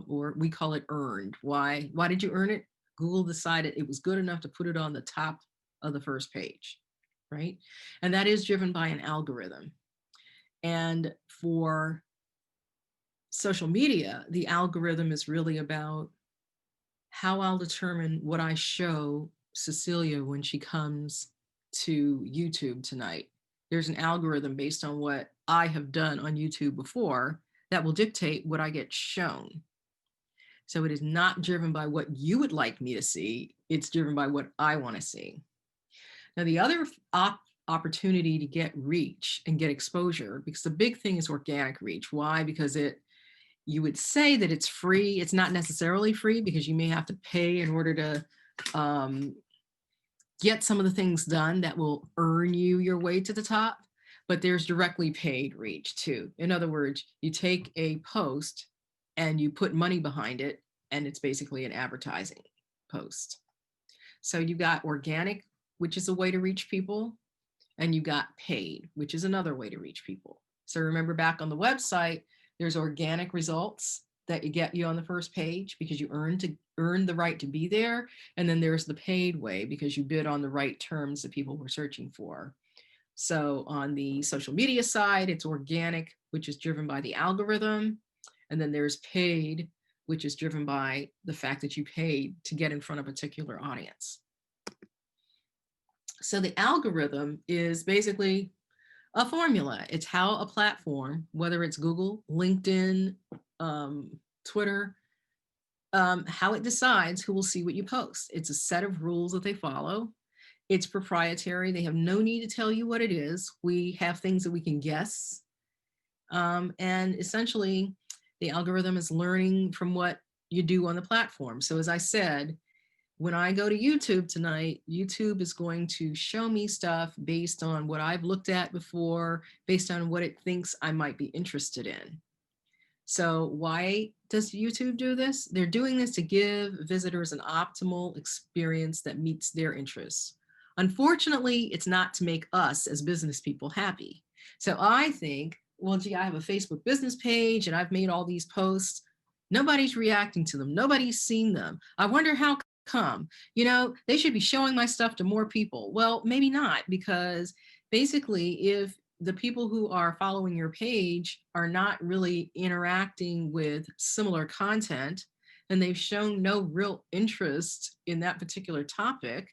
or we call it earned. Why did you earn it? Google decided it was good enough to put it on the top of the first page, right? And that is driven by an algorithm. And for social media, the algorithm is really about how I'll determine what I show Cecilia when she comes to YouTube tonight. There's an algorithm based on what I have done on YouTube before that will dictate what I get shown. So it is not driven by what you would like me to see. It's driven by what I want to see. Now, the other opportunity to get reach and get exposure, because the big thing is organic reach. Why? Because you would say that it's free. It's not necessarily free, because you may have to pay in order to get some of the things done that will earn you your way to the top. But there's directly paid reach too. In other words, you take a post and you put money behind it, and it's basically an advertising post. So you got organic, which is a way to reach people, and you got paid, which is another way to reach people. So remember, back on the website, there's organic results that you get you on the first page because you earn the right to be there. And then there's the paid way, because you bid on the right terms that people were searching for. So on the social media side, it's organic, which is driven by the algorithm. And then there's paid, which is driven by the fact that you paid to get in front of a particular audience. So the algorithm is basically a formula. It's how a platform, whether it's Google, LinkedIn, Twitter, how it decides who will see what you post. It's a set of rules that they follow. It's proprietary. They have no need to tell you what it is. We have things that we can guess. And essentially, the algorithm is learning from what you do on the platform. So as I said, when I go to YouTube tonight, YouTube is going to show me stuff based on what I've looked at before, based on what it thinks I might be interested in. So why does YouTube do this? They're doing this to give visitors an optimal experience that meets their interests. Unfortunately, it's not to make us as business people happy. So I think, well, gee, I have a Facebook business page and I've made all these posts. Nobody's reacting to them. Nobody's seen them. I wonder how come. They should be showing my stuff to more people. Well, maybe not, because basically if the people who are following your page are not really interacting with similar content, and they've shown no real interest in that particular topic,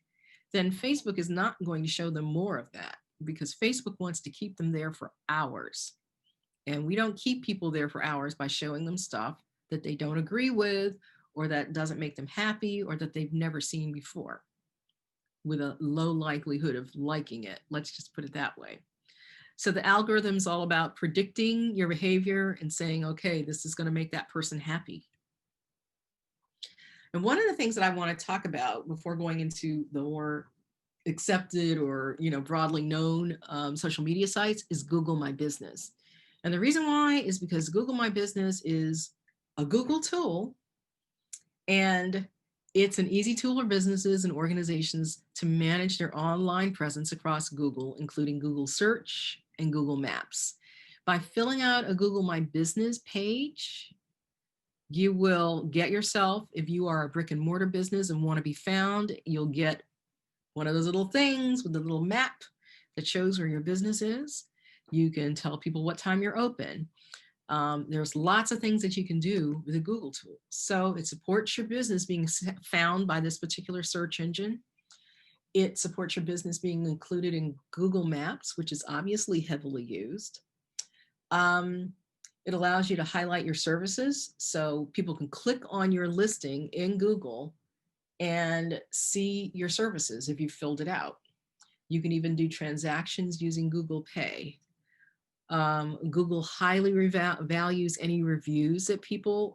then Facebook is not going to show them more of that, because Facebook wants to keep them there for hours. And we don't keep people there for hours by showing them stuff that they don't agree with, or that doesn't make them happy, or that they've never seen before, with a low likelihood of liking it. Let's just put it that way. So the algorithm is all about predicting your behavior and saying, okay, this is going to make that person happy. And one of the things that I want to talk about before going into the more accepted or broadly known social media sites is Google My Business. And the reason why is because Google My Business is a Google tool, and it's an easy tool for businesses and organizations to manage their online presence across Google, including Google Search and Google Maps. By filling out a Google My Business page, you will get yourself, if you are a brick and mortar business and want to be found, you'll get one of those little things with a little map that shows where your business is. You can tell people what time you're open. There's lots of things that you can do with a Google tool. So it supports your business being found by this particular search engine. It supports your business being included in Google Maps, which is obviously heavily used. It allows you to highlight your services so people can click on your listing in Google and see your services if you filled it out. You can even do transactions using Google Pay. Google highly values any reviews that people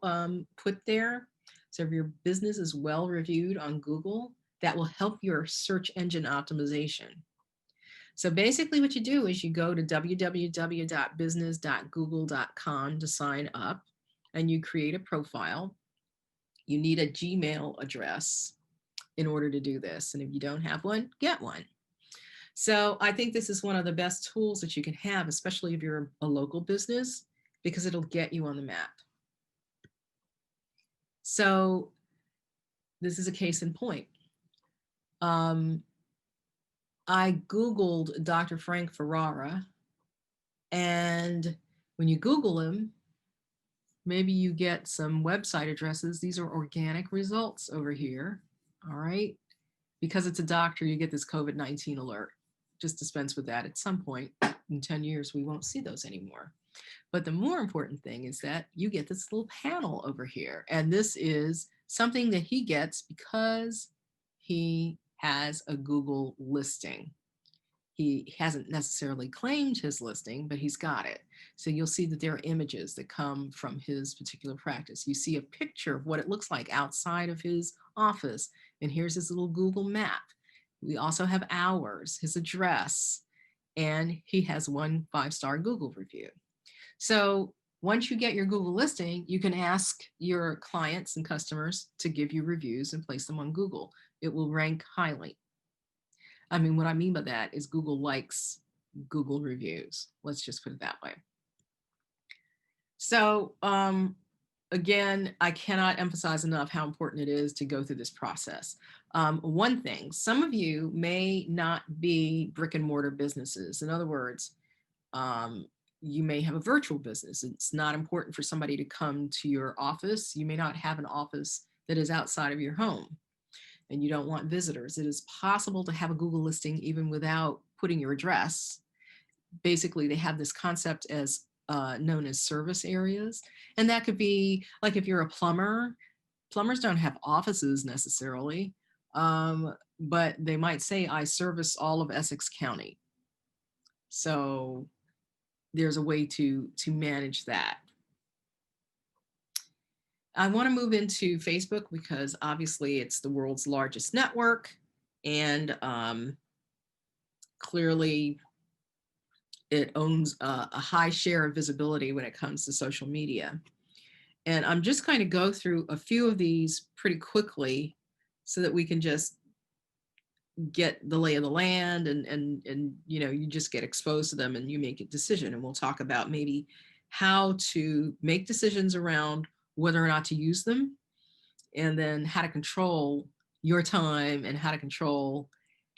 put there. So if your business is well reviewed on Google, that will help your search engine optimization. So basically what you do is you go to www.business.google.com to sign up, and you create a profile. You need a Gmail address in order to do this. And if you don't have one, get one. So I think this is one of the best tools that you can have, especially if you're a local business, because it'll get you on the map. So this is a case in point. I Googled Dr. Frank Ferrara, and when you Google him, maybe you get some website addresses. These are organic results over here, all right? Because it's a doctor, you get this COVID-19 alert. Just dispense with that. At some point in 10 years, we won't see those anymore. But the more important thing is that you get this little panel over here. And this is something that he gets because he has a Google listing. He hasn't necessarily claimed his listing, but he's got it. So you'll see that there are images that come from his particular practice. You see a picture of what it looks like outside of his office. And here's his little Google map. We also have hours, his address, and he has 1 5-star Google review. So once you get your Google listing, you can ask your clients and customers to give you reviews and place them on Google. It will rank highly. I mean, what I mean by that is Google likes Google reviews. Let's just put it that way. So again, I cannot emphasize enough how important it is to go through this process. One thing, some of you may not be brick and mortar businesses. In other words, you may have a virtual business. It's not important for somebody to come to your office. You may not have an office that is outside of your home, and you don't want visitors. It is possible to have a Google listing even without putting your address. Basically, they have this concept as known as service areas. And that could be like if you're a plumber, plumbers don't have offices necessarily, but they might say, I service all of Essex County. So there's a way to manage that. I want to move into Facebook because obviously it's the world's largest network, and clearly it owns a high share of visibility when it comes to social media. And I'm just going to go through a few of these pretty quickly so that we can just get the lay of the land, and you just get exposed to them and you make a decision. And we'll talk about maybe how to make decisions around whether or not to use them, and then how to control your time and how to control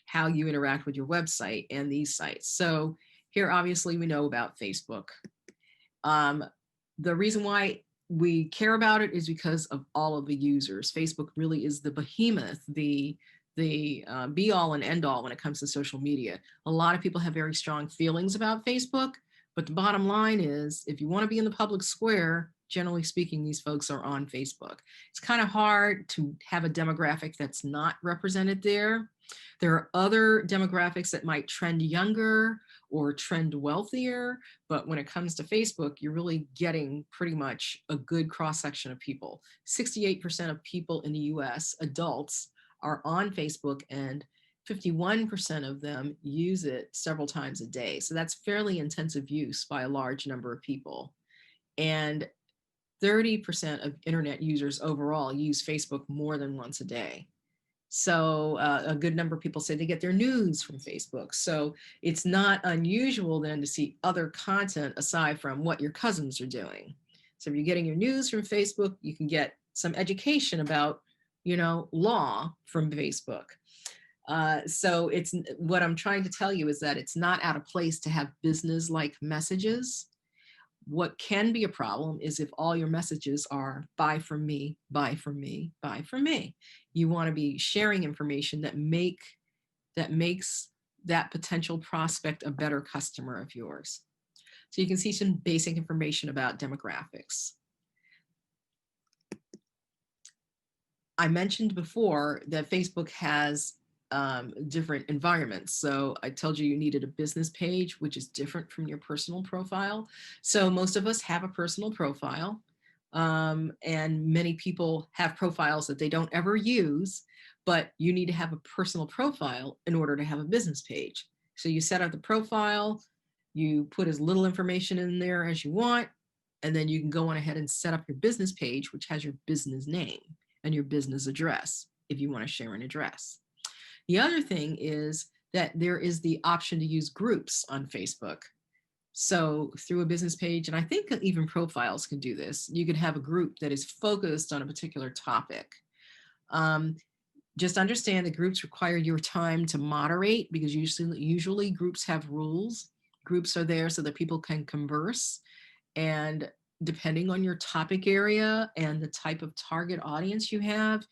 how you interact with your website and these sites. So here, obviously, we know about Facebook. The reason why we care about it is because of all of the users. Facebook really is the behemoth, the be all and end all when it comes to social media. A lot of people have very strong feelings about Facebook, but the bottom line is, if you want to be in the public square, generally speaking, these folks are on Facebook. It's kind of hard to have a demographic that's not represented there. There are other demographics that might trend younger or trend wealthier, but when it comes to Facebook, you're really getting pretty much a good cross-section of people. 68% of people in the US, adults, are on Facebook, and 51% of them use it several times a day. So that's fairly intensive use by a large number of people. And 30% of internet users overall use Facebook more than once a day. So a good number of people say they get their news from Facebook. So it's not unusual then to see other content aside from what your cousins are doing. So if you're getting your news from Facebook, you can get some education about, law from Facebook. So it's what I'm trying to tell you is that it's not out of place to have business-like messages. What can be a problem is if all your messages are buy from me, buy from me, buy from me. You want to be sharing information that makes that potential prospect a better customer of yours. So you can see some basic information about demographics. I mentioned before that Facebook has different environments. So I told you needed a business page, which is different from your personal profile. So most of us have a personal profile, and many people have profiles that they don't ever use, but you need to have a personal profile in order to have a business page. So you set up the profile, you put as little information in there as you want, and then you can go on ahead and set up your business page, which has your business name and your business address if you want to share an address. The other thing is that there is the option to use groups on Facebook. So through a business page, and I think even profiles can do this, you could have a group that is focused on a particular topic. Just understand that groups require your time to moderate, because usually groups have rules. Groups are there so that people can converse, and depending on your topic area and the type of target audience you have,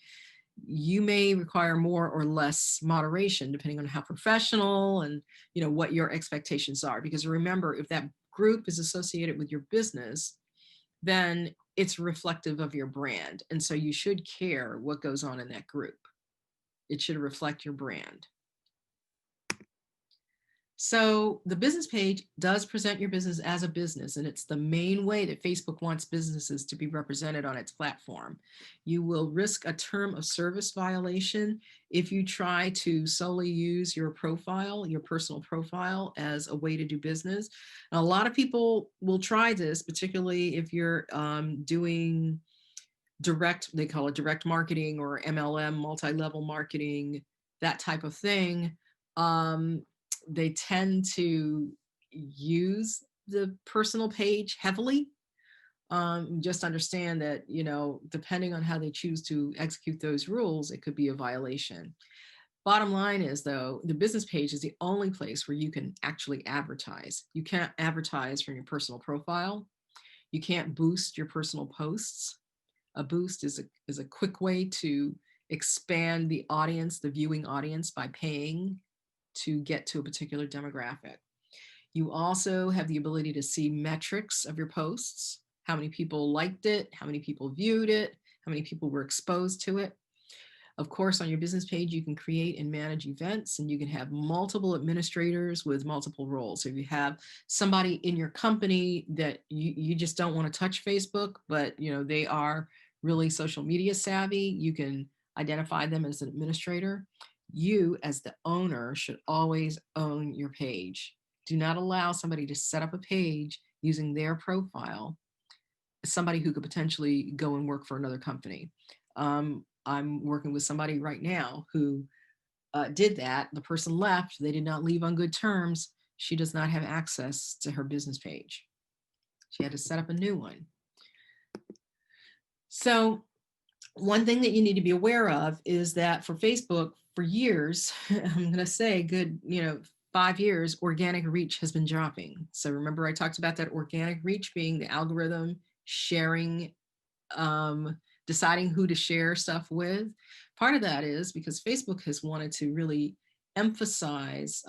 you may require more or less moderation depending on how professional and what your expectations are. Because remember, if that group is associated with your business, then it's reflective of your brand. And so you should care what goes on in that group. It should reflect your brand. So the business page does present your business as a business, and it's the main way that Facebook wants businesses to be represented on its platform. You will risk a term of service violation if you try to solely use your profile, your personal profile, as a way to do business. And a lot of people will try this, particularly if you're doing direct, they call it direct marketing or MLM, multi-level marketing, that type of thing. They tend to use the personal page heavily. Just understand that, depending on how they choose to execute those rules, it could be a violation. Bottom line is, though, the business page is the only place where you can actually advertise. You can't advertise from your personal profile. You can't boost your personal posts. A boost is a quick way to expand the audience, the viewing audience, by paying to get to a particular demographic. You also have the ability to see metrics of your posts, how many people liked it, how many people viewed it, how many people were exposed to it. Of course, on your business page, you can create and manage events, and you can have multiple administrators with multiple roles. So if you have somebody in your company that you just don't want to touch Facebook, but they are really social media savvy, you can identify them as an administrator. You, as the owner, should always own your page. Do not allow somebody to set up a page using their profile, somebody who could potentially go and work for another company. I'm working with somebody right now who did that. The person left. They did not leave on good terms. She does not have access to her business page. She had to set up a new one. So one thing that you need to be aware of is that for Facebook, for years, I'm going to say good, 5 years, organic reach has been dropping. So remember, I talked about that organic reach being the algorithm sharing, deciding who to share stuff with. Part of that is because Facebook has wanted to really emphasize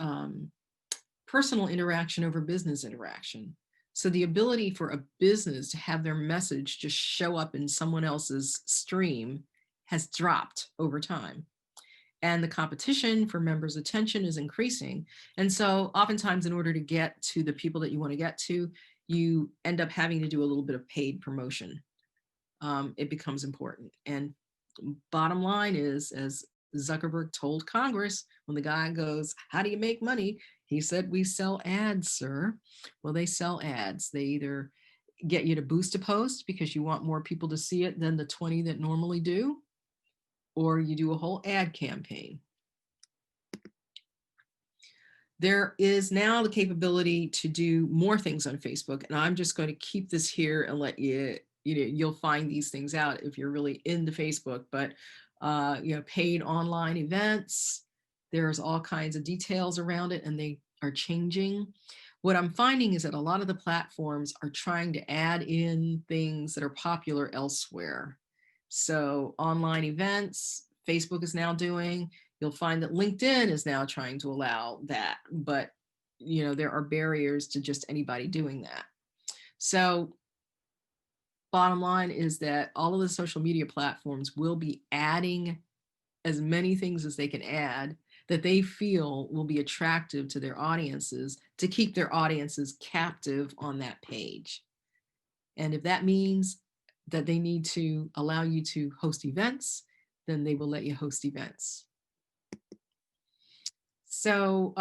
personal interaction over business interaction. So the ability for a business to have their message just show up in someone else's stream has dropped over time. and the competition for members' attention is increasing. And so oftentimes in order to get to the people that you want to get to, you end up having to do a little bit of paid promotion. It becomes important. And bottom line is, as Zuckerberg told Congress, when the guy goes, "How do you make money?" He said, "We sell ads, sir." Well, they sell ads. They either get you to boost a post because you want more people to see it than the 20 that normally do, or you do a whole ad campaign. There is now the capability to do more things on Facebook, and I'm just going to keep this here and let you'll find these things out if you're really into Facebook, but paid online events, there's all kinds of details around it, and they are changing. What I'm finding is that a lot of the platforms are trying to add in things that are popular elsewhere. So online events, Facebook is now doing. You'll find that LinkedIn is now trying to allow that, but there are barriers to just anybody doing that. So bottom line is that all of the social media platforms will be adding as many things as they can add that they feel will be attractive to their audiences, to keep their audiences captive on that page. And if that means that they need to allow you to host events, then they will let you host events. So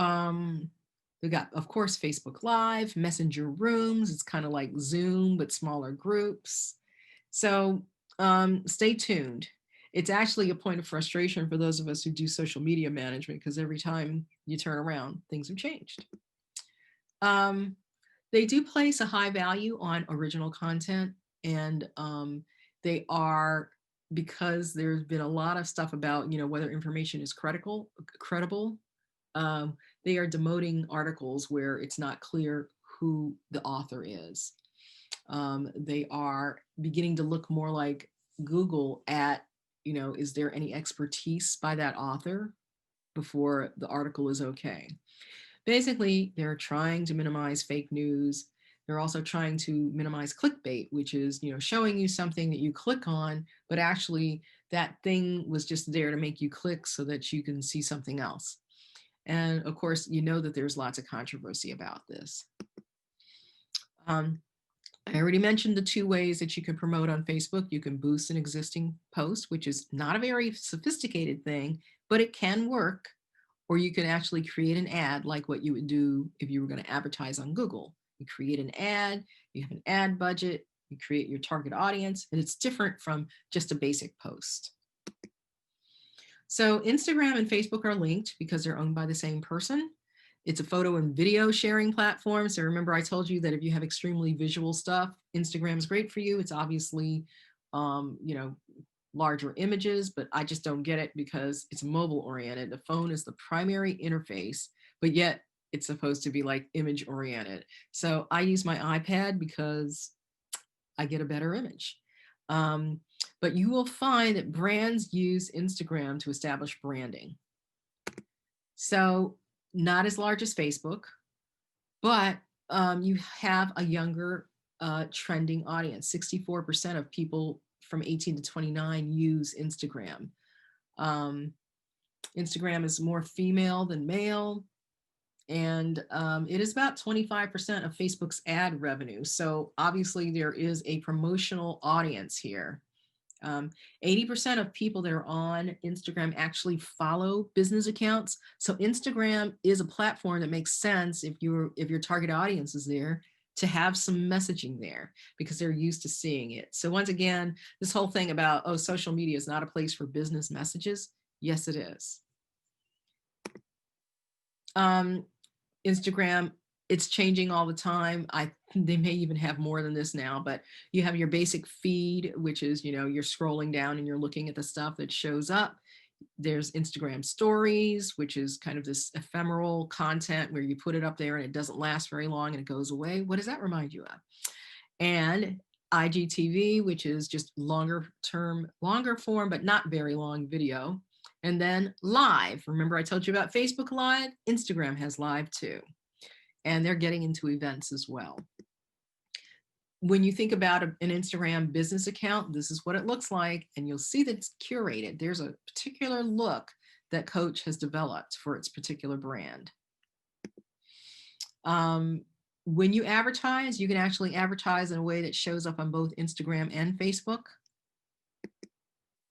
we got, of course, Facebook Live, Messenger Rooms. It's kind of like Zoom, but smaller groups. So stay tuned. It's actually a point of frustration for those of us who do social media management, because every time you turn around, things have changed. They do place a high value on original content, and they are, because there's been a lot of stuff about, whether information is credible, they are demoting articles where it's not clear who the author is. They are beginning to look more like Google at, is there any expertise by that author before the article is okay. Basically, they're trying to minimize fake news. They're also trying to minimize clickbait, which is, showing you something that you click on, but actually that thing was just there to make you click so that you can see something else. And of course, that there's lots of controversy about this. I already mentioned the two ways that you can promote on Facebook. You can boost an existing post, which is not a very sophisticated thing, but it can work. Or you can actually create an ad like what you would do if you were going to advertise on Google. You create an ad, you have an ad budget, you create your target audience, and it's different from just a basic post. So Instagram and Facebook are linked because they're owned by the same person. It's a photo and video sharing platform. So remember, I told you that if you have extremely visual stuff, Instagram is great for you. It's obviously, larger images, but I just don't get it because it's mobile oriented. The phone is the primary interface, but yet it's supposed to be like image oriented. So I use my iPad because I get a better image. But you will find that brands use Instagram to establish branding. So not as large as Facebook, but you have a younger trending audience. 64% of people from 18 to 29 use Instagram. Instagram is more female than male, and it is about 25% of Facebook's ad revenue. So obviously there is a promotional audience here. 80% of people that are on Instagram actually follow business accounts. So Instagram is a platform that makes sense if your target audience is there, to have some messaging there because they're used to seeing it. So once again, this whole thing about, social media is not a place for business messages. Yes, it is. Instagram, it's changing all the time. They may even have more than this now, but you have your basic feed, which is, you're scrolling down and you're looking at the stuff that shows up. There's Instagram stories, which is kind of this ephemeral content where you put it up there and it doesn't last very long and it goes away. What does that remind you of? And IGTV, which is just longer form, but not very long video. And then live. Remember I told you about Facebook Live? Instagram has live too. And they're getting into events as well. When you think about an Instagram business account, this is what it looks like, and you'll see that it's curated. There's a particular look that Coach has developed for its particular brand. When you advertise, you can actually advertise in a way that shows up on both Instagram and Facebook.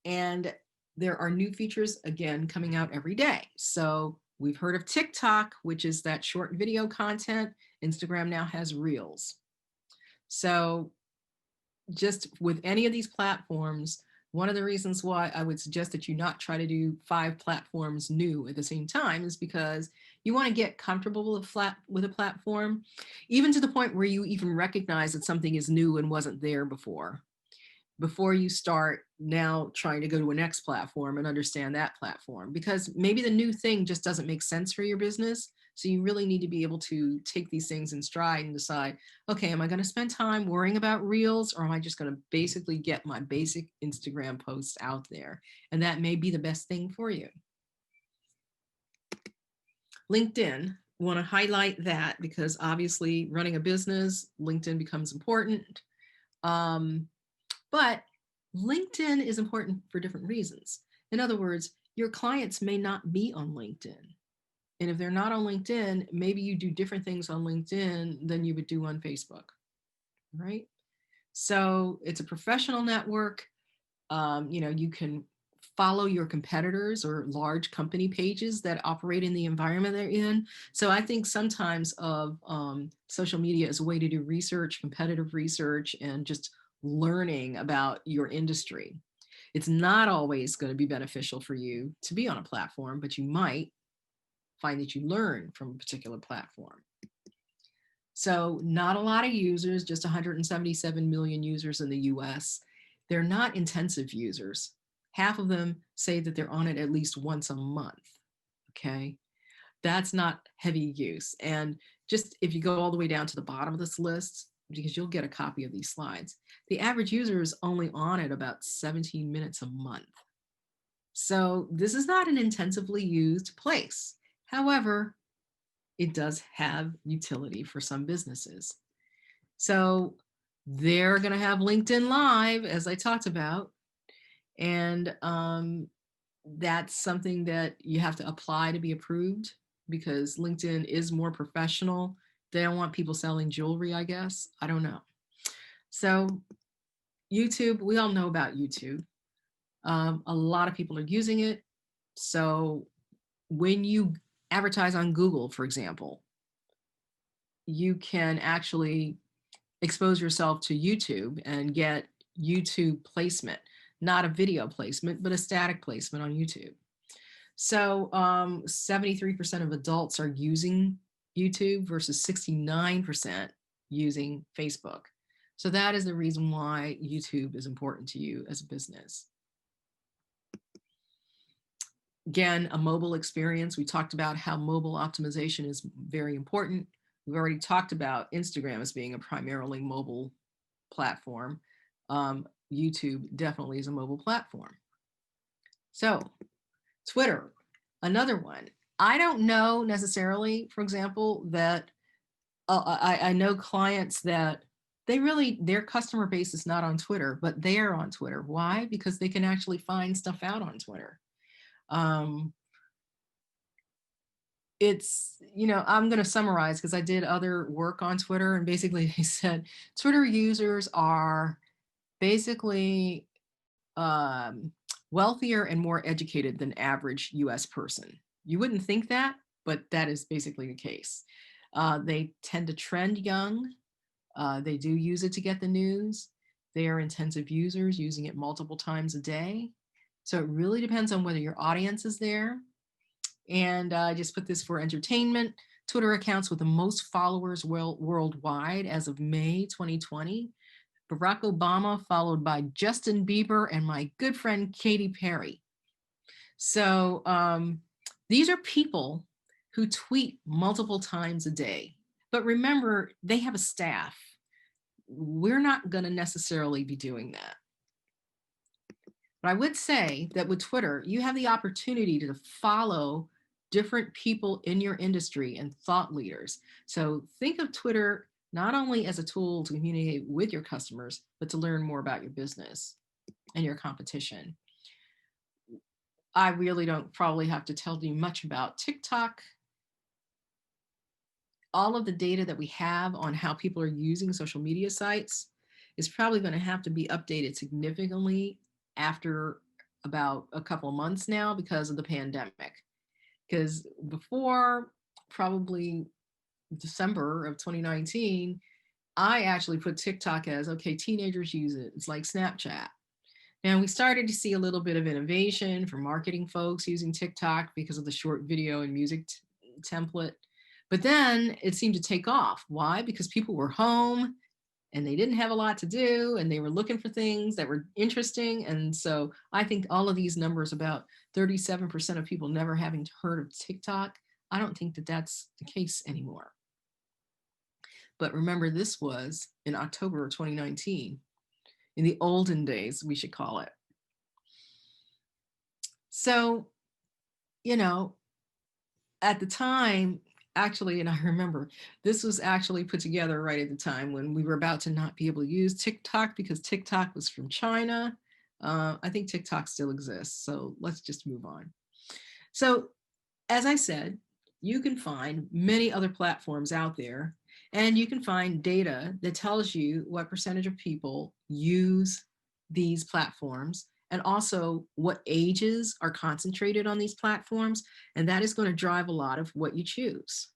And there are new features, again, coming out every day. So we've heard of TikTok, which is that short video content. Instagram now has Reels. So just with any of these platforms, one of the reasons why I would suggest that you not try to do 5 platforms new at the same time is because you want to get comfortable with a platform, even to the point where you even recognize that something is new and wasn't there before you start now trying to go to a next platform and understand that platform, because maybe the new thing just doesn't make sense for your business. So you really need to be able to take these things in stride and decide, okay, am I going to spend time worrying about Reels, or am I just going to basically get my basic Instagram posts out there? And that may be the best thing for you. LinkedIn, want to highlight that because obviously running a business, LinkedIn becomes important. But LinkedIn is important for different reasons. In other words, your clients may not be on LinkedIn. And if they're not on LinkedIn, maybe you do different things on LinkedIn than you would do on Facebook, right? So it's a professional network. You can follow your competitors or large company pages that operate in the environment they're in. So I think sometimes of social media as a way to do research, competitive research, and just learning about your industry. It's not always going to be beneficial for you to be on a platform, but you might find that you learn from a particular platform. So not a lot of users, just 177 million users in the US. They're not intensive users. Half of them say that they're on it at least once a month, okay? That's not heavy use. And just if you go all the way down to the bottom of this list, because you'll get a copy of these slides, the average user is only on it about 17 minutes a month. So this is not an intensively used place. However, it does have utility for some businesses. So they're going to have LinkedIn Live, as I talked about. And that's something that you have to apply to be approved, because LinkedIn is more professional. They don't want people selling jewelry, I guess. I don't know. So YouTube, we all know about YouTube. A lot of people are using it. So when you advertise on Google, for example, you can actually expose yourself to YouTube and get YouTube placement, not a video placement, but a static placement on YouTube. So 73% of adults are using YouTube versus 69% using Facebook. So that is the reason why YouTube is important to you as a business. Again, a mobile experience. We talked about how mobile optimization is very important. We've already talked about Instagram as being a primarily mobile platform. YouTube definitely is a mobile platform. So Twitter, another one. I don't know necessarily, for example, that I know clients that their customer base is not on Twitter, but they are on Twitter. Why? Because they can actually find stuff out on Twitter. It's, I'm going to summarize because I did other work on Twitter, and basically they said Twitter users are basically wealthier and more educated than average US person. You wouldn't think that, but that is basically the case. They tend to trend young. They do use it to get the news. They are intensive users, using it multiple times a day. So it really depends on whether your audience is there. And I just put this for entertainment. Twitter accounts with the most followers worldwide as of May 2020. Barack Obama, followed by Justin Bieber and my good friend Katy Perry. So these are people who tweet multiple times a day. But remember, they have a staff. We're not going to necessarily be doing that. But I would say that with Twitter, you have the opportunity to follow different people in your industry and thought leaders. So think of Twitter not only as a tool to communicate with your customers, but to learn more about your business and your competition. I really don't probably have to tell you much about TikTok. All of the data that we have on how people are using social media sites is probably going to have to be updated significantly after about a couple of months now because of the pandemic. Because before probably December of 2019, I actually put TikTok as, okay, teenagers use it. It's like Snapchat. And we started to see a little bit of innovation for marketing folks using TikTok because of the short video and music template. But then it seemed to take off. Why? Because people were home and they didn't have a lot to do and they were looking for things that were interesting. And so I think all of these numbers about 37% of people never having heard of TikTok, I don't think that that's the case anymore. But remember, this was in October of 2019, in the olden days, we should call it. So, at the time, actually, and I remember this was actually put together right at the time when we were about to not be able to use TikTok because TikTok was from China. I think TikTok still exists, so let's just move on. So, as I said, you can find many other platforms out there, and you can find data that tells you what percentage of people use these platforms and also what ages are concentrated on these platforms. And that is going to drive a lot of what you choose.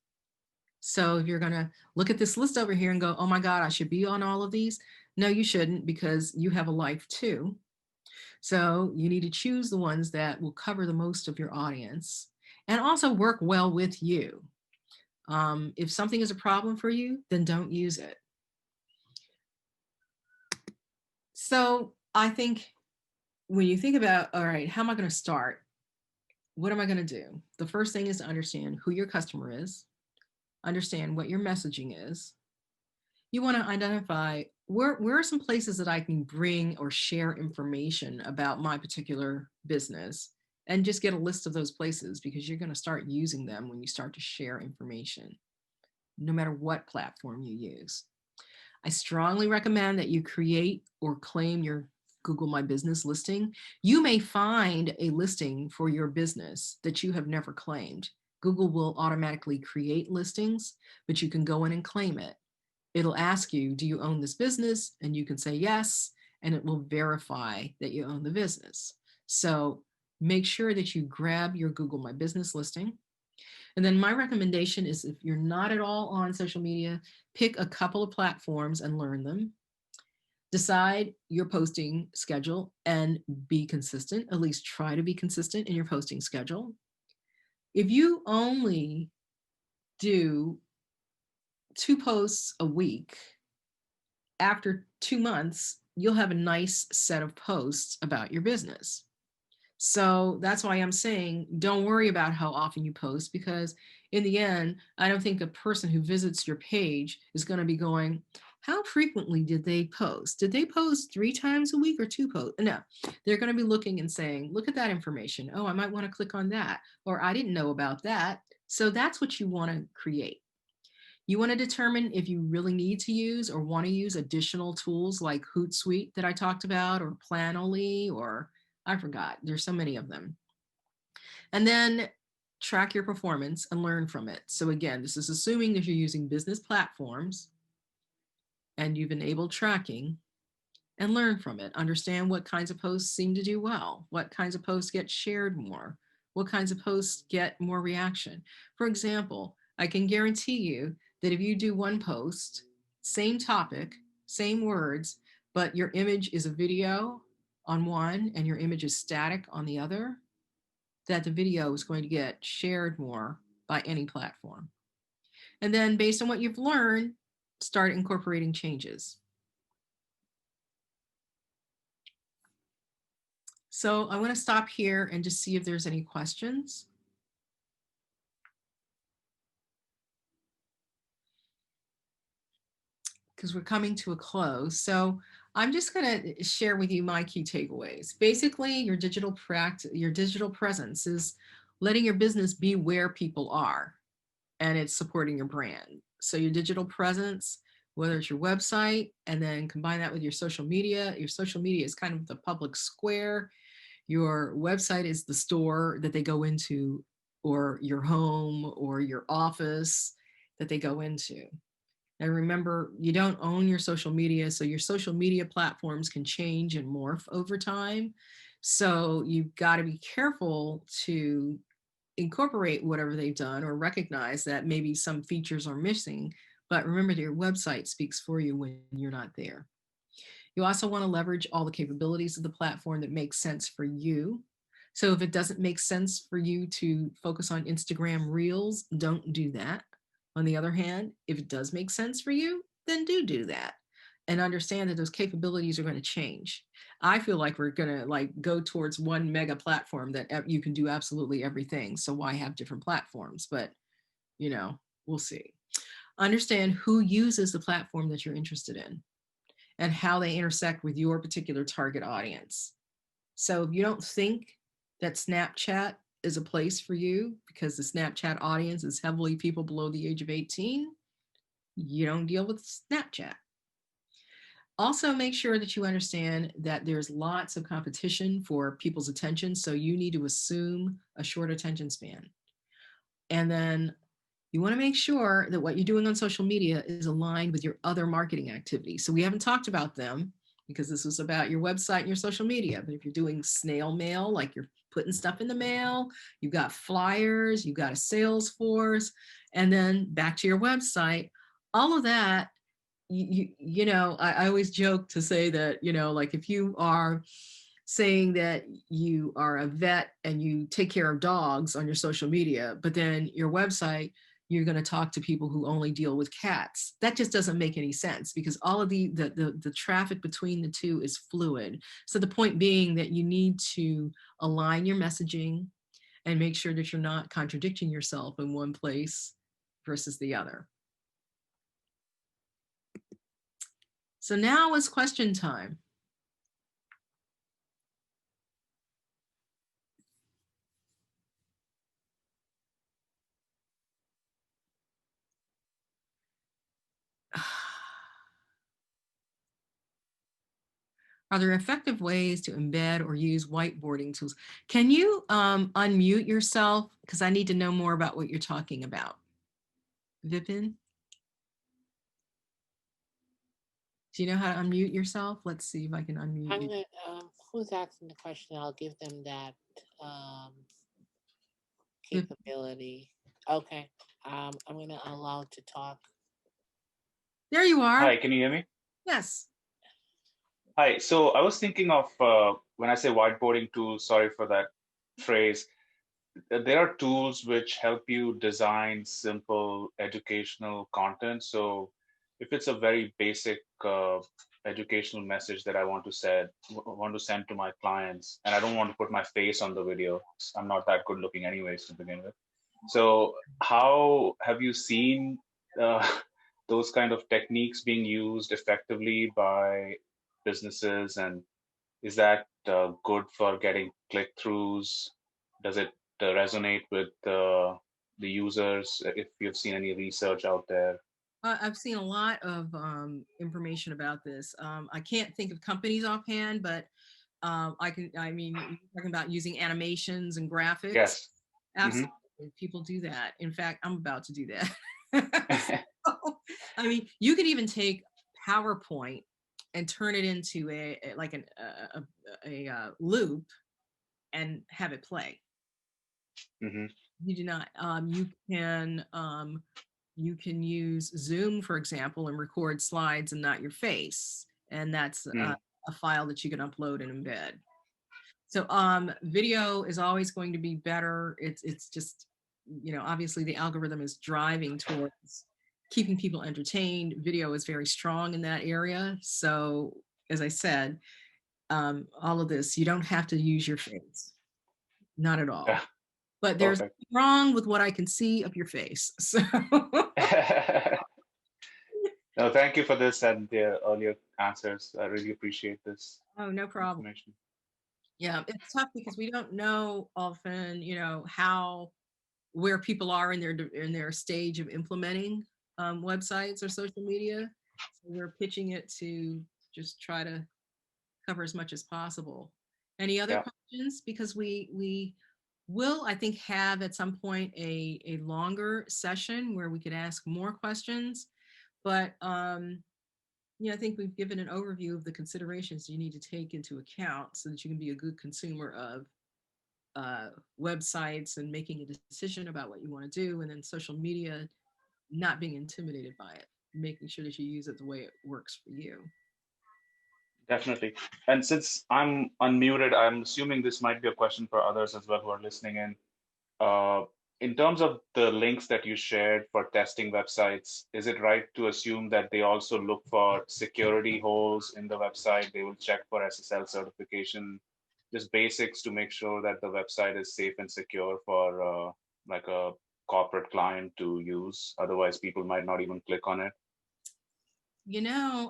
So if you're going to look at this list over here and go, oh my God, I should be on all of these. No, you shouldn't, because you have a life too. So you need to choose the ones that will cover the most of your audience and also work well with you. If something is a problem for you, then don't use it. So I think when you think about, all right, how am I going to start? What am I going to do? The first thing is to understand who your customer is, understand what your messaging is. You want to identify where are some places that I can bring or share information about my particular business, and just get a list of those places, because you're going to start using them when you start to share information, no matter what platform you use. I strongly recommend that you create or claim your Google My Business listing. You may find a listing for your business that you have never claimed. Google will automatically create listings, but you can go in and claim it. It'll ask you, do you own this business? And you can say yes, and it will verify that you own the business. So make sure that you grab your Google My Business listing. And then my recommendation is, if you're not at all on social media, pick a couple of platforms and learn them. Decide your posting schedule and be consistent, at least try to be consistent in your posting schedule. If you only do 2 posts a week, after 2 months, you'll have a nice set of posts about your business. So that's why I'm saying don't worry about how often you post, because in the end, I don't think a person who visits your page is going to be going, how frequently did they post? Did they post 3 times a week or 2 posts? No, they're going to be looking and saying, look at that information. Oh, I might want to click on that, or I didn't know about that. So that's what you want to create. You want to determine if you really need to use or want to use additional tools like Hootsuite that I talked about, or Planoly, or I forgot. There's so many of them. And then track your performance and learn from it. So again, this is assuming that you're using business platforms and you've enabled tracking, and learn from it. Understand what kinds of posts seem to do well, what kinds of posts get shared more, what kinds of posts get more reaction. For example, I can guarantee you that if you do one post, same topic, same words, but your image is a video on one and your image is static on the other, that the video is going to get shared more by any platform. And then based on what you've learned, start incorporating changes. So I want to stop here and just see if there's any questions. Because we're coming to a close. So I'm just going to share with you my key takeaways. Basically, your digital presence is letting your business be where people are, and it's supporting your brand. So your digital presence, whether it's your website, and then combine that with your social media. Your social media is kind of the public square. Your website is the store that they go into, or your home or your office that they go into. And remember, you don't own your social media, so your social media platforms can change and morph over time. So you've got to be careful to incorporate whatever they've done or recognize that maybe some features are missing. But remember that your website speaks for you when you're not there. You also want to leverage all the capabilities of the platform that makes sense for you. So if it doesn't make sense for you to focus on Instagram Reels, don't do that. On the other hand, if it does make sense for you, then do that. And understand that those capabilities are going to change. I feel like we're going to like go towards one mega platform that you can do absolutely everything. So why have different platforms? But, you know, we'll see. Understand who uses the platform that you're interested in and how they intersect with your particular target audience. So if you don't think that Snapchat is a place for you because the Snapchat audience is heavily people below the age of 18, you don't deal with Snapchat. Also, make sure that you understand that there's lots of competition for people's attention, so you need to assume a short attention span. And then you want to make sure that what you're doing on social media is aligned with your other marketing activities. So we haven't talked about them because this was about your website and your social media. But if you're doing snail mail, like you're putting stuff in the mail, you've got flyers, you've got a sales force, and then back to your website, all of that, you know, I always joke to say that, you know, like if you are saying that you are a vet and you take care of dogs on your social media, but then your website, you're going to talk to people who only deal with cats. That just doesn't make any sense because all of the traffic between the two is fluid. So the point being that you need to align your messaging and make sure that you're not contradicting yourself in one place versus the other. So now it's question time. Are there effective ways to embed or use whiteboarding tools? Can you unmute yourself? Because I need to know more about what you're talking about. Vipin? Do you know how to unmute yourself? Let's see if I can unmute I'm you. gonna, who's asking the question? I'll give them that um, Vip- capability. Okay. I'm gonna allow to talk. There you are. Hi, can you hear me? Yes. Hi. So I was thinking of when I say whiteboarding tools, sorry for that phrase. There are tools which help you design simple educational content. So if it's a very basic educational message that I want to send to my clients, and I don't want to put my face on the video, I'm not that good looking anyways to begin with. So how have you seen uh, those kind of techniques being used effectively by businesses, and is that good for getting click-throughs? Does it resonate with the users? If you've seen any research out there? I've seen a lot of information about this. I can't think of companies offhand, but I mean, you're talking about using animations and graphics. Yes. Hmm. Absolutely. People do that. In fact, I'm about to do that. I mean, you could even take PowerPoint and turn it into a loop and have it play. Hmm. You do not. You can use Zoom, for example, and record slides and not your face, and that's a file that you can upload and embed. So video is always going to be better. It's just, you know, obviously the algorithm is driving towards keeping people entertained. Video is very strong in that area. So as I said, all of this, you don't have to use your face, not at all. Yeah, But there's perfect. wrong with what I can see of your face. So No, thank you for this and the earlier answers. I really appreciate this oh, no problem. information. Yeah, it's tough because we don't know often, you know, where people are in their stage of implementing websites or social media. So we're pitching it to just try to cover as much as possible. Any other Yeah. questions? Because we will, I think, have at some point a longer session where we could ask more questions. But I think we've given an overview of the considerations you need to take into account so that you can be a good consumer of websites and making a decision about what you want to do, and then social media, not being intimidated by it, making sure that you use it the way it works for you. Definitely. And since I'm unmuted, I'm assuming this might be a question for others as well who are listening in. In terms of the links that you shared for testing websites, is it right to assume that they also look for security holes in the website? They will check for SSL certification, just basics to make sure that the website is safe and secure for like a corporate client to use. Otherwise, people might not even click on it.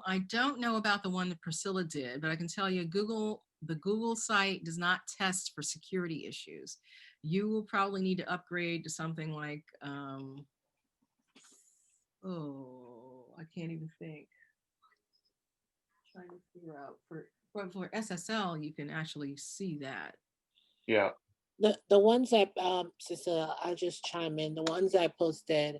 I don't know about the one that Priscilla did, but I can tell you the Google site does not test for security issues. You will probably need to upgrade to something like, I can't even think. Trying to figure out for SSL, you can actually see that. Yeah. The ones that Cecilia, I'll just chime in. The ones I posted,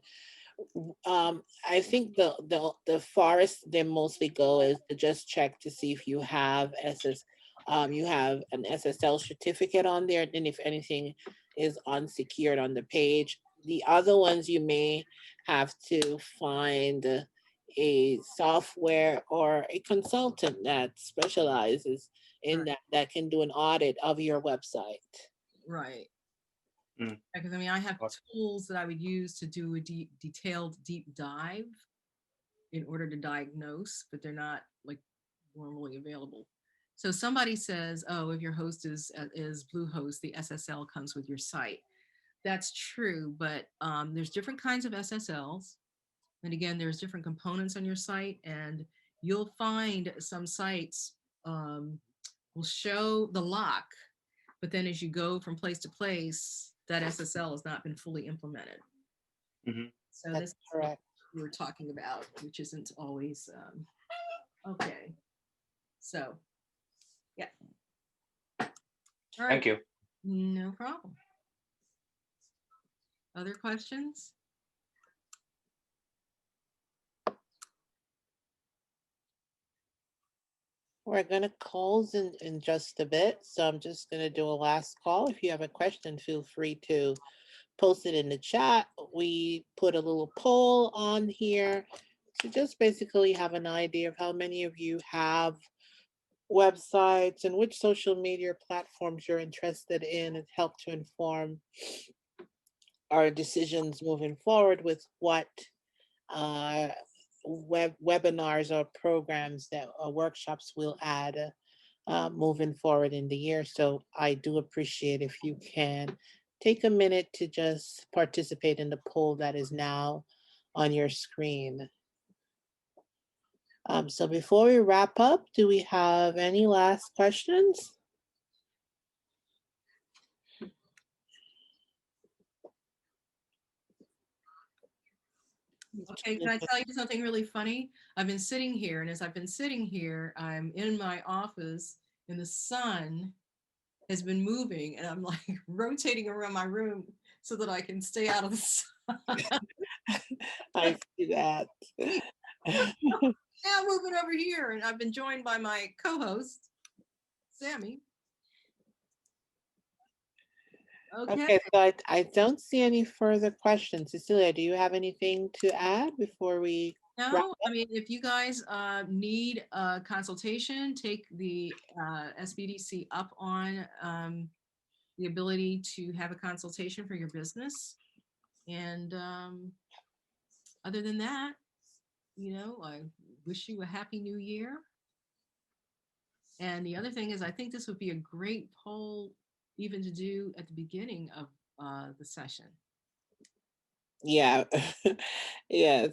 I think the farthest they mostly go is to just check to see if you have you have an SSL certificate on there, and if anything is unsecured on the page. The other ones you may have to find a software or a consultant that specializes in that can do an audit of your website. Right. Mm. Because I have tools that I would use to do a detailed deep dive in order to diagnose, but they're not like normally available. So somebody says, oh, if your host is Bluehost, the SSL comes with your site. That's true, but there's different kinds of SSLs. And again, there's different components on your site, and you'll find some sites will show the lock, but then as you go from place to place, that SSL has not been fully implemented. Mm-hmm. So That's this correct. is what we were talking about, which isn't always okay. So, yeah. All right. Thank you. No problem. Other questions? We're going to close in just a bit, so I'm just going to do a last call. If you have a question, feel free to post it in the chat. We put a little poll on here to just basically have an idea of how many of you have websites and which social media platforms you're interested in, and help to inform our decisions moving forward with what webinars or programs that workshops will add moving forward in the year. So I do appreciate if you can take a minute to just participate in the poll that is now on your screen. So before we wrap up, do we have any last questions? Okay, can I tell you something really funny? I've been sitting here, and as I've been sitting here, I'm in my office, and the sun has been moving, and I'm like rotating around my room so that I can stay out of the sun. I see that. Now moving over here, and I've been joined by my co-host, Sammy. Okay, so I don't see any further questions. Cecilia, do you have anything to add before we wrap No, up? I mean, if you guys need a consultation, take the SBDC up on the ability to have a consultation for your business. And other than that, I wish you a happy new year. And the other thing is, I think this would be a great poll even to do at the beginning of the session. Yeah, yes.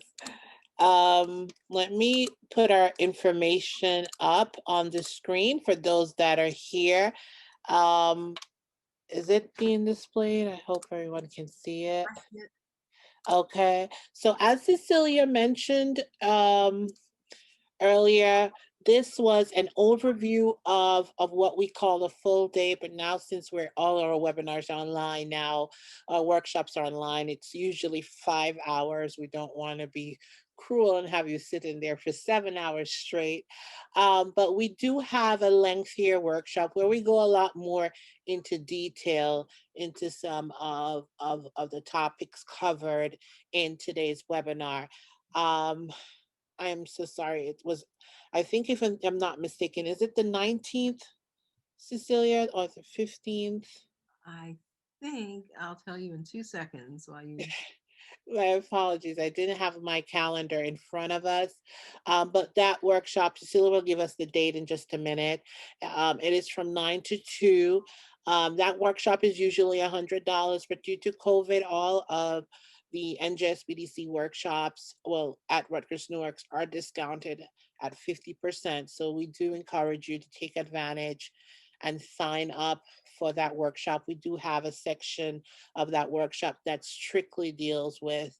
Let me put our information up on the screen for those that are here. Is it being displayed? I hope everyone can see it. Okay, so as Cecilia mentioned earlier, this was an overview of what we call a full day, but now since we're all our webinars are online now, our workshops are online, it's usually 5 hours. We don't want to be cruel and have you sit in there for 7 hours straight. But we do have a lengthier workshop where we go a lot more into detail into some of the topics covered in today's webinar. Um, I'm so sorry. It was, I think if I'm not mistaken, is it the 19th, Cecilia, or the 15th? I think I'll tell you in 2 seconds while you. My apologies. I didn't have my calendar in front of us. But that workshop, Cecilia will give us the date in just a minute. It is from 9 to 2. That workshop is usually $100, but due to COVID, all of the NJSBDC workshops, well, at Rutgers-Newark are discounted at 50%. So we do encourage you to take advantage and sign up for that workshop. We do have a section of that workshop that strictly deals with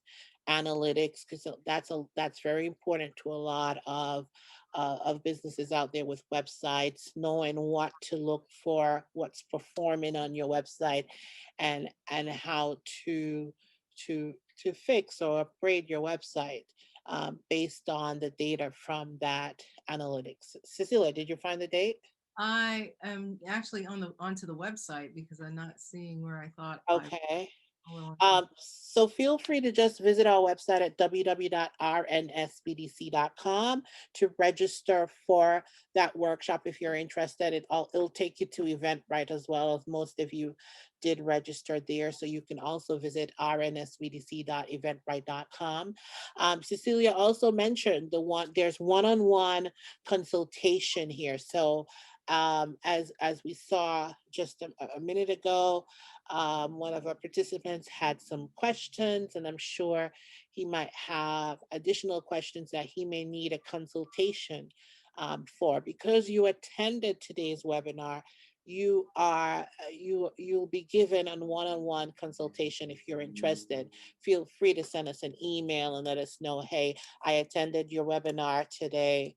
analytics, because that's very important to a lot of businesses out there with websites, knowing what to look for, what's performing on your website, and how to fix or upgrade your website based on the data from that analytics. Cecilia, did you find the date? I am actually onto the website because I'm not seeing where I thought Okay. I. So feel free to just visit our website at www.rnsbdc.com to register for that workshop if you're interested. It'll take you to Eventbrite as well, as most of you did register there. So you can also visit rnsbdc.eventbrite.com. Cecilia also mentioned there's one-on-one consultation here. So as we saw just a minute ago, one of our participants had some questions, and I'm sure he might have additional questions that he may need a consultation for. Because you attended today's webinar, you'll be given a one-on-one consultation. If you're interested, feel free to send us an email and let us know, hey, I attended your webinar today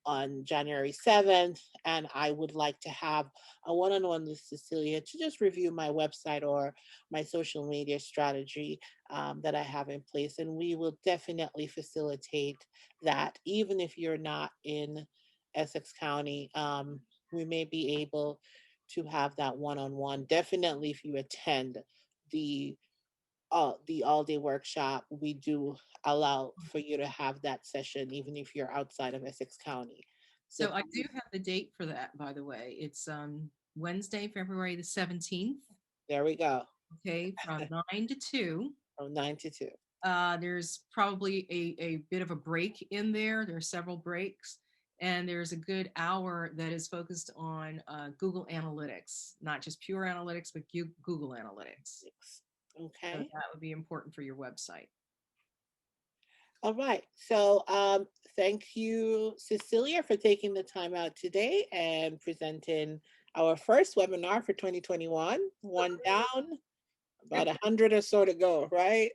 on January 7th, and I would like to have a one-on-one with Cecilia to just review my website or my social media strategy that I have in place. And we will definitely facilitate that. Even if you're not in Essex County, we may be able to have that one-on-one. Definitely if you attend the all-day workshop, we do allow for you to have that session, even if you're outside of Essex County. So So I do have the date for that, by the way. It's Wednesday, February the 17th. there we go. Okay, from 9 to 2. From 9 to 2. There's probably a bit of a break in there. There are several breaks. And there's a good hour that is focused on Google Analytics, not just pure analytics, but Google Analytics. Okay. So that would be important for your website. All right. So thank you, Cecilia, for taking the time out today and presenting our first webinar for 2021. One down, about 100 or so to go, right?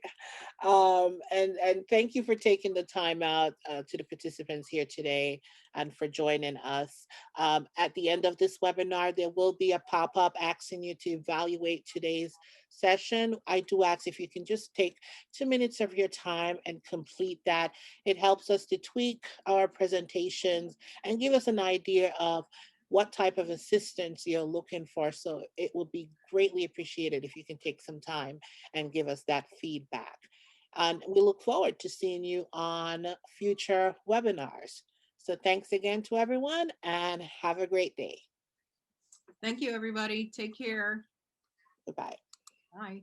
And thank you for taking the time out to the participants here today and for joining us. At the end of this webinar, there will be a pop-up asking you to evaluate today's session. I do ask if you can just take 2 minutes of your time and complete that. It helps us to tweak our presentations and give us an idea of what type of assistance you're looking for. So it would be greatly appreciated if you can take some time and give us that feedback. And we look forward to seeing you on future webinars. So thanks again to everyone and have a great day. Thank you, everybody. Take care. Goodbye. Bye.